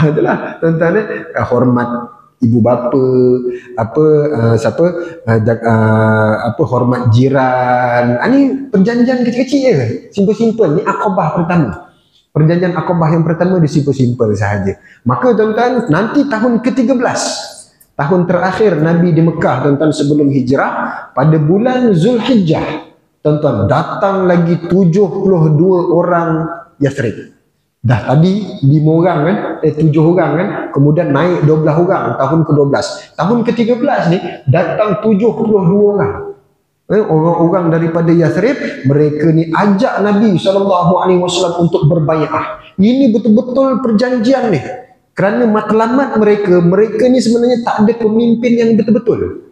itulah tuan-tuan, hormat ibu bapa, hormat jiran. Ini perjanjian kecil-kecil je, simple-simple. Ni Aqabah pertama. Perjanjian Aqabah yang pertama dia simple-simple sahaja. Maka tuan-tuan, nanti tahun ke-13, tahun terakhir Nabi di Mekah tuan-tuan sebelum hijrah, pada bulan Zulhijjah, tuan-tuan, datang lagi 72 orang Yathrib. Dah tadi 5 orang kan, 7 orang kan, kemudian naik 12 orang tahun ke-12. Tahun ke-13 ni datang 72 orang. Orang-orang daripada Yathrib, mereka ni ajak Nabi SAW untuk berbai'ah. Ini betul-betul perjanjian ni. Kerana matlamat mereka ni sebenarnya tak ada pemimpin yang betul-betul.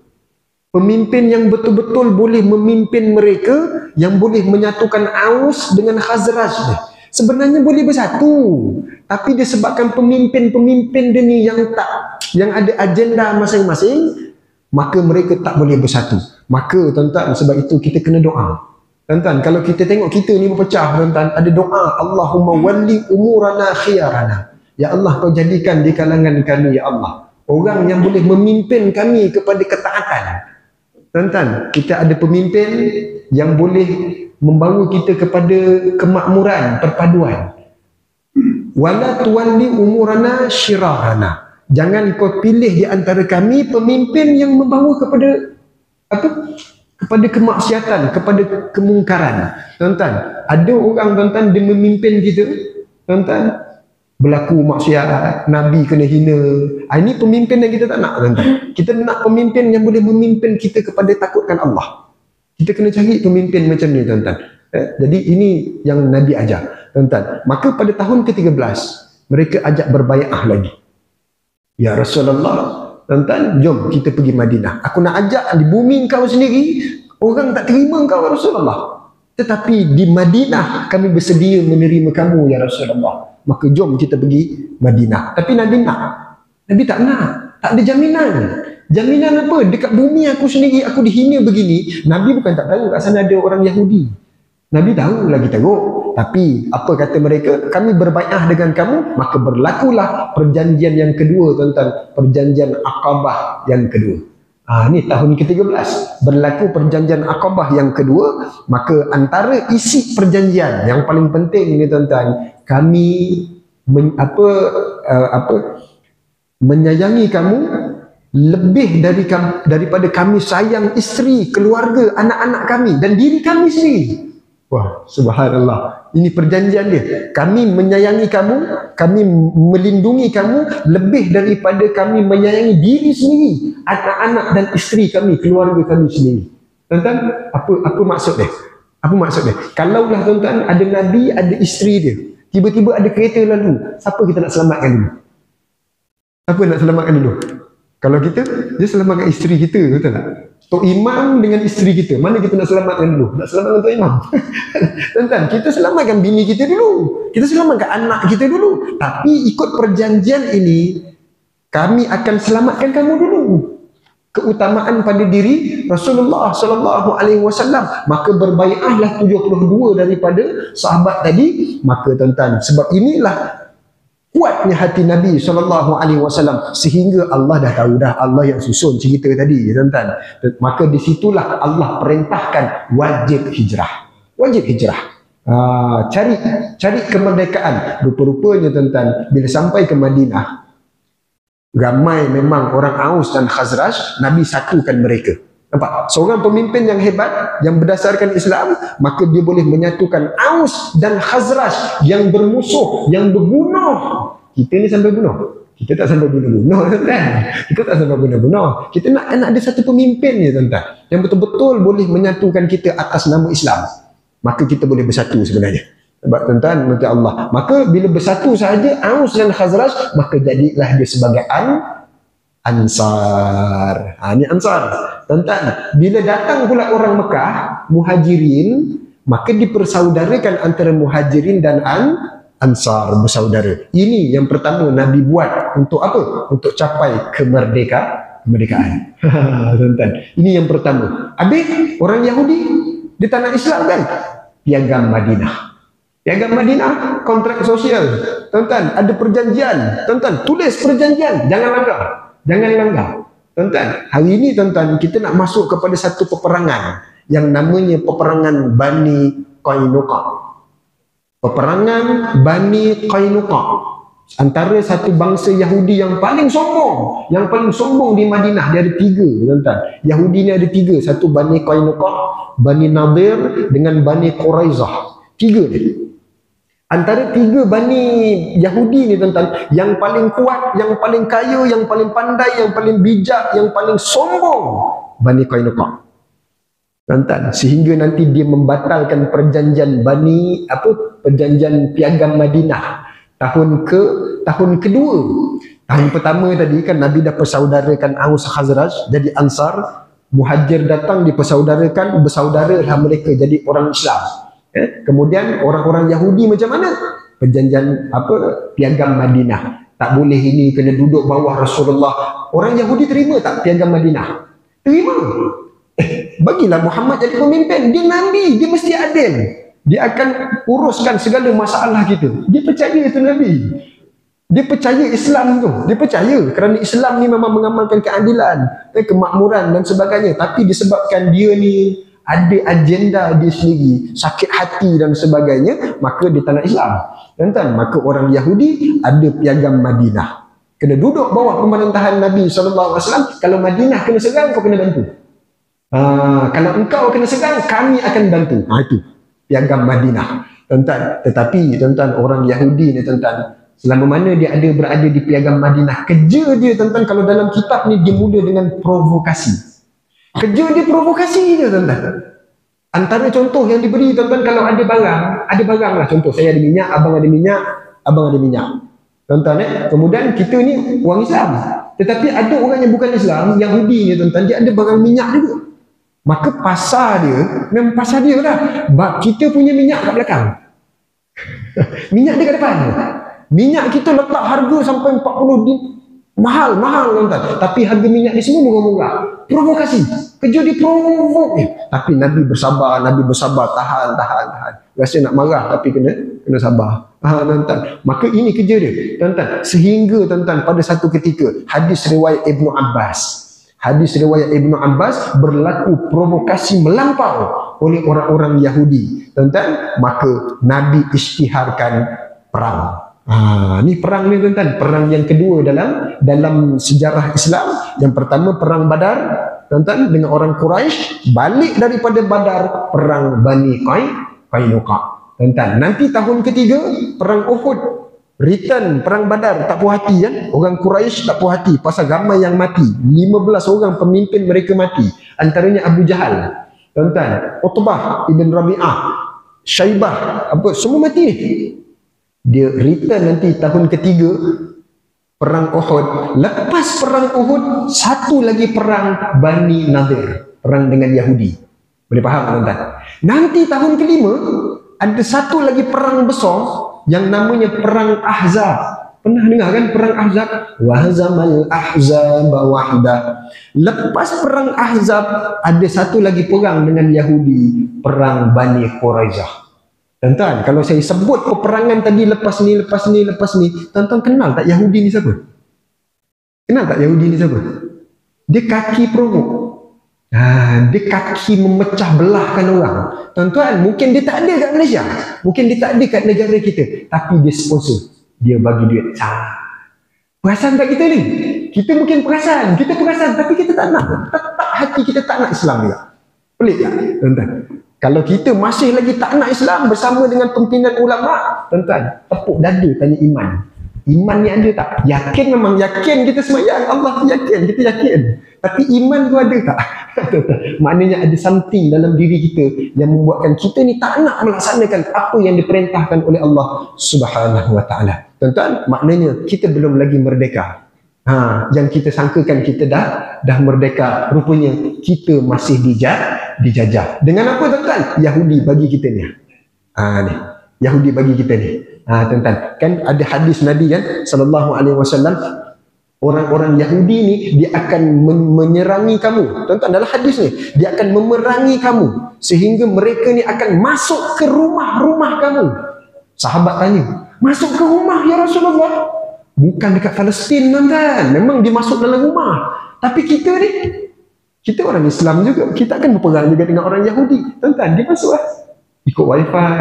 Pemimpin yang betul-betul boleh memimpin mereka, yang boleh menyatukan Aus dengan Khazraj ni. Sebenarnya boleh bersatu, tapi disebabkan pemimpin-pemimpin dia ni yang ada agenda masing-masing, maka mereka tak boleh bersatu. Maka tuan-tuan, sebab itu kita kena doa. Tuan-tuan, kalau kita tengok kita ni berpecah, tuan-tuan, ada doa, Allahumma walli umurana khiyarana. Ya Allah, kau jadikan di kalangan kami, ya Allah, orang yang boleh memimpin kami kepada ketaatan. Tuan-tuan, kita ada pemimpin yang boleh membawa kita kepada kemakmuran, perpaduan. Wala tuwalli umurana syirarana. Jangan kau pilih di antara kami pemimpin yang membawa kepada kepada kemaksiatan, kepada kemungkaran. Tuan-tuan, ada orang tuan-tuan dia memimpin kita, tuan-tuan, berlaku maksiat, Nabi kena hina. Ini pemimpin yang kita tak nak, tuan-tuan. Kita nak pemimpin yang boleh memimpin kita kepada takutkan Allah. Kita kena cari pemimpin macam ni, tuan-tuan. Jadi ini yang Nabi ajar, tuan-tuan. Maka pada tahun ke-13, mereka ajak berbai'ah lagi. Ya Rasulullah, tuan-tuan, jom kita pergi Madinah. Aku nak ajak di bumi kau sendiri, orang tak terima kau, ya Rasulullah. Tetapi di Madinah kami bersedia menerima kamu, ya Rasulullah. Maka jom kita pergi Madinah. Tapi Nabi nak. Nabi tak nak. Tak ada jaminan. Jaminan apa? Dekat bumi aku sendiri, aku dihina begini. Nabi bukan tak tahu kat sana ada orang Yahudi. Nabi tahu lagi teruk. Tapi apa kata mereka? Kami berbai'ah dengan kamu, maka berlakulah perjanjian yang kedua, tuan-tuan. Perjanjian Aqabah yang kedua. Ini tahun ke-13. Berlaku perjanjian Aqabah yang kedua. Maka antara isi perjanjian yang paling penting ni, tuan-tuan, kami menyayangi kamu lebih daripada kami sayang isteri, keluarga, anak-anak kami dan diri kami sendiri. Wah, subhanallah. Ini perjanjian dia. Kami menyayangi kamu, kami melindungi kamu lebih daripada kami menyayangi diri sendiri, anak-anak dan isteri kami, keluarga kami sendiri. Tuan-tuan, apa maksud dia? Apa maksud dia? Kalaulah tuan-tuan ada Nabi, ada isteri dia, tiba-tiba ada kereta lalu, siapa kita nak selamatkan dulu? Siapa nak selamatkan dulu? Kalau kita, dia selamatkan isteri kita, betul tak? Tok Imam dengan isteri kita, mana kita nak selamatkan dulu? Nak selamatkan Tok Imam? Tuan-tuan, kita selamatkan bini kita dulu. Kita selamatkan anak kita dulu. Tapi ikut perjanjian ini, kami akan selamatkan kamu dulu. Keutamaan pada diri Rasulullah SAW. Maka berbai'ahlah 72 daripada sahabat tadi. Maka tuan-tuan, sebab inilah kuatnya hati Nabi SAW, sehingga Allah dah tahu dah, Allah yang susun cerita tadi, tuan-tuan. Maka disitulah Allah perintahkan wajib hijrah. Wajib hijrah. Cari kemerdekaan. Rupa-rupanya, tuan-tuan, bila sampai ke Madinah, ramai memang orang Aus dan Khazraj, Nabi satukan mereka. Nampak? Seorang pemimpin yang hebat, yang berdasarkan Islam, maka dia boleh menyatukan Aus dan Khazraj yang bermusuh, yang berbunuh. Kita ni sampai bunuh. Kita tak sampai bunuh-bunuh, tuan-tuan. Kita tak sampai bunuh-bunuh. Kita nak ada satu pemimpin ni, tuan-tuan, yang betul-betul boleh menyatukan kita atas nama Islam. Maka kita boleh bersatu sebenarnya. Sebab tuan-tuan, menurut Allah. Maka bila bersatu sahaja Aus dan Khazraj, maka jadilah dia sebagai Ansar. Ini Ansar. Tuan-tuan, bila datang pula orang Mekah, Muhajirin, maka dipersaudarakan antara Muhajirin dan Ansar, bersaudara. Ini yang pertama Nabi buat untuk apa? Untuk capai kemerdekaan. Tuan-tuan, ini yang pertama. Habis orang Yahudi di tanah Islam kan? Piagam Madinah. Piagam Madinah, kontrak sosial. Tuan-tuan, ada perjanjian. Tuan-tuan, tulis perjanjian. Jangan langgar. Jangan langgar. Tuan-tuan, hari ini tuan-tuan, kita nak masuk kepada satu peperangan yang namanya peperangan Bani Qainuqa. Peperangan Bani Qainuqa. Antara satu bangsa Yahudi yang paling sombong. Yang paling sombong di Madinah. Dia ada 3, tuan-tuan. Yahudi ni ada 3. Satu Bani Qainuqa, Bani Nadir dengan Bani Quraizah. 3 ni. Antara 3 Bani Yahudi ni tuan-tuan, yang paling kuat, yang paling kaya, yang paling pandai, yang paling bijak, yang paling sombong, Bani Qainuqa. Tuan-tuan, sehingga nanti dia membatalkan perjanjian perjanjian Piagam Madinah tahun kedua. Tahun pertama tadi kan Nabi dah persaudarakan Aus Khazraj jadi Ansar. Muhajir datang dipersaudarakan, bersaudaralah mereka jadi orang Islam. Kemudian orang-orang Yahudi macam mana? Perjanjian Piagam Madinah. Tak boleh ini, kena duduk bawah Rasulullah. Orang Yahudi terima tak Piagam Madinah? Terima. Bagilah Muhammad jadi pemimpin. Dia Nabi, dia mesti adil. Dia akan uruskan segala masalah kita. Dia percaya itu Nabi. Dia percaya Islam tu. Dia percaya kerana Islam ni memang mengamalkan keadilan, kemakmuran dan sebagainya. Tapi disebabkan dia ni ada agenda dia sendiri, sakit hati dan sebagainya, maka dia tak nak Islam. Tuan-tuan, maka orang Yahudi ada Piagam Madinah. Kena duduk bawah pemerintahan Nabi SAW. Kalau Madinah kena serang, kau kena bantu. Kalau engkau kena serang, kami akan bantu. Itu Piagam Madinah. Tuan-tuan, tetapi tuan-tuan, orang Yahudi ni tuan-tuan, selama mana dia ada berada di Piagam Madinah, kerja dia tuan-tuan, kalau dalam kitab ni dia mula dengan provokasi. Kerja dia provokasi je tuan-tuan. Antara contoh yang diberi tuan-tuan, kalau ada barang lah, contoh saya ada minyak, abang ada minyak. Tuan-tuan, kemudian kita ni orang Islam, tetapi ada orang yang bukan Islam, Yahudi ni tuan-tuan, dia ada barang minyak juga. Maka pasar dia, memang pasar dia lah. Kita punya minyak kat belakang. Minyak dia kat depan. Minyak kita letak harga sampai 40 mahal tuan-tuan. Tapi harga minyak ni semua murah-murah. Provokasi. Kerja dia provok. Tapi Nabi bersabar, tahan. Rasa nak marah tapi kena sabar. Tuan-tuan. Maka ini kerja dia. Tuan-tuan, sehingga tuan-tuan pada satu ketika hadis riwayat Ibnu Abbas berlaku provokasi melampau oleh orang-orang Yahudi. Tuan-tuan, maka Nabi isytiharkan perang. Ni perang ni tuan-tuan, perang yang kedua dalam sejarah Islam. Yang pertama perang Badar, tuan-tuan, dengan orang Quraisy. Balik daripada Badar, perang Bani Qainuqa. Tuan-tuan, nanti tahun ketiga perang Uhud. Return perang Badar, tak puas hati kan? Orang Quraisy tak puas hati pasal ramai yang mati. 15 orang pemimpin mereka mati. Antaranya Abu Jahal. Tuan-tuan, Utbah ibn Rabi'ah, Syaibah, semua mati. Dia return nanti tahun ketiga perang Uhud. Lepas perang Uhud, satu lagi perang Bani Nadir, perang dengan Yahudi. Boleh faham tuan-tuan? Nanti tahun kelima ada satu lagi perang besar yang namanya perang Ahzab. Pernah dengar kan perang Ahzab? Wahzamal ahzab wahda. Lepas perang Ahzab ada satu lagi perang dengan Yahudi, perang Bani Quraizah. Tuan-tuan, kalau saya sebut peperangan tadi lepas ni, tuan-tuan kenal tak Yahudi ni siapa? Kenal tak Yahudi ni siapa? Dia kaki provok. Dia kaki memecah belahkan orang. Tuan-tuan, mungkin dia tak ada kat Malaysia, mungkin dia tak ada kat negara kita, tapi dia sponsor, dia bagi duit. Perasan tak kita ni? Kita mungkin perasan, tapi kita tak nak. Tetap hati kita tak nak Islam juga. Pelik tak tuan-tuan? Kalau kita masih lagi tak nak Islam bersama dengan pimpinan ulama, tuan-tuan, tepuk dada tanya iman. iman ni ada tak? Yakin, memang yakin kita sembahyang, Allah yakin, kita yakin. Tapi iman tu ada tak? Maknanya ada something dalam diri kita yang membuatkan kita ni tak nak melaksanakan apa yang diperintahkan oleh Allah Subhanahu wa taala. Tuan-tuan, maknanya kita belum lagi merdeka. Yang kita sangkakan kita dah merdeka, rupanya kita masih dijajah. Dengan apa, tuan-tuan? Yahudi bagi kita ni. Ni Yahudi bagi kita ni. Tuan-tuan, kan ada hadis Nabi kan sallallahu alaihi wasallam, orang-orang Yahudi ni dia akan menyerangi kamu. Tuan-tuan, dalam hadis ni dia akan memerangi kamu sehingga mereka ni akan masuk ke rumah-rumah kamu. Sahabat tanya, masuk ke rumah ya Rasulullah? Bukan dekat Palestin, tuan-tuan. Memang dia masuk dalam rumah. Tapi kita ni, kita orang Islam juga, kita akan berperang juga dengan orang Yahudi. Tuan-tuan, dia masuk lah. Ikut wifi,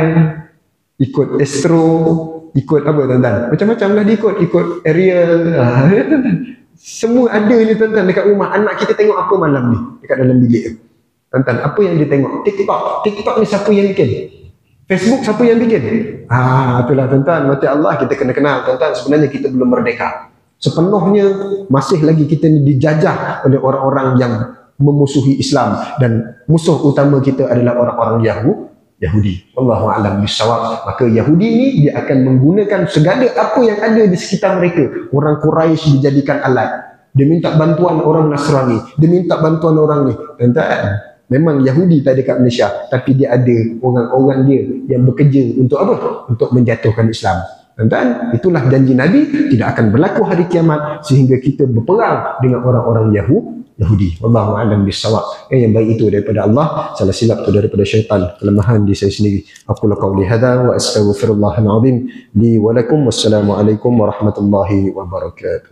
ikut Astro, ikut apa, tuan-tuan? Macam-macam lah dia ikut aerial. Semua ada ni, tuan-tuan, dekat rumah. Anak kita tengok apa malam ni dekat dalam bilik tu? Tuan-tuan, apa yang dia tengok? TikTok ni siapa yang bikin? Facebook siapa yang bikin? Itulah, tuan-tuan, mati Allah, kita kena kenal, tuan-tuan, sebenarnya kita belum merdeka. Sepenuhnya masih lagi kita ni dijajah oleh orang-orang yang memusuhi Islam, dan musuh utama kita adalah orang-orang Yahudi. Wallahu a'lam bissawab. Maka Yahudi ni dia akan menggunakan segala apa yang ada di sekitar mereka. Orang Quraisy dijadikan alat. Dia minta bantuan orang Nasrani, dia minta bantuan orang ni. Tuan-tuan, memang Yahudi tak ada kat Malaysia, tapi dia ada orang-orang dia yang bekerja untuk apa? Untuk menjatuhkan Islam. Tuan-tuan, itulah janji Nabi, tidak akan berlaku hari kiamat sehingga kita berperang dengan orang-orang Yahudi. Wallahu a'lam bissawab. Yang baik itu daripada Allah, salah silap itu daripada syaitan, kelemahan di saya sendiri. Aku qauli hadza wa astaghfirullahal azim li wa lakum. Wassalamualaikum warahmatullahi wabarakatuh.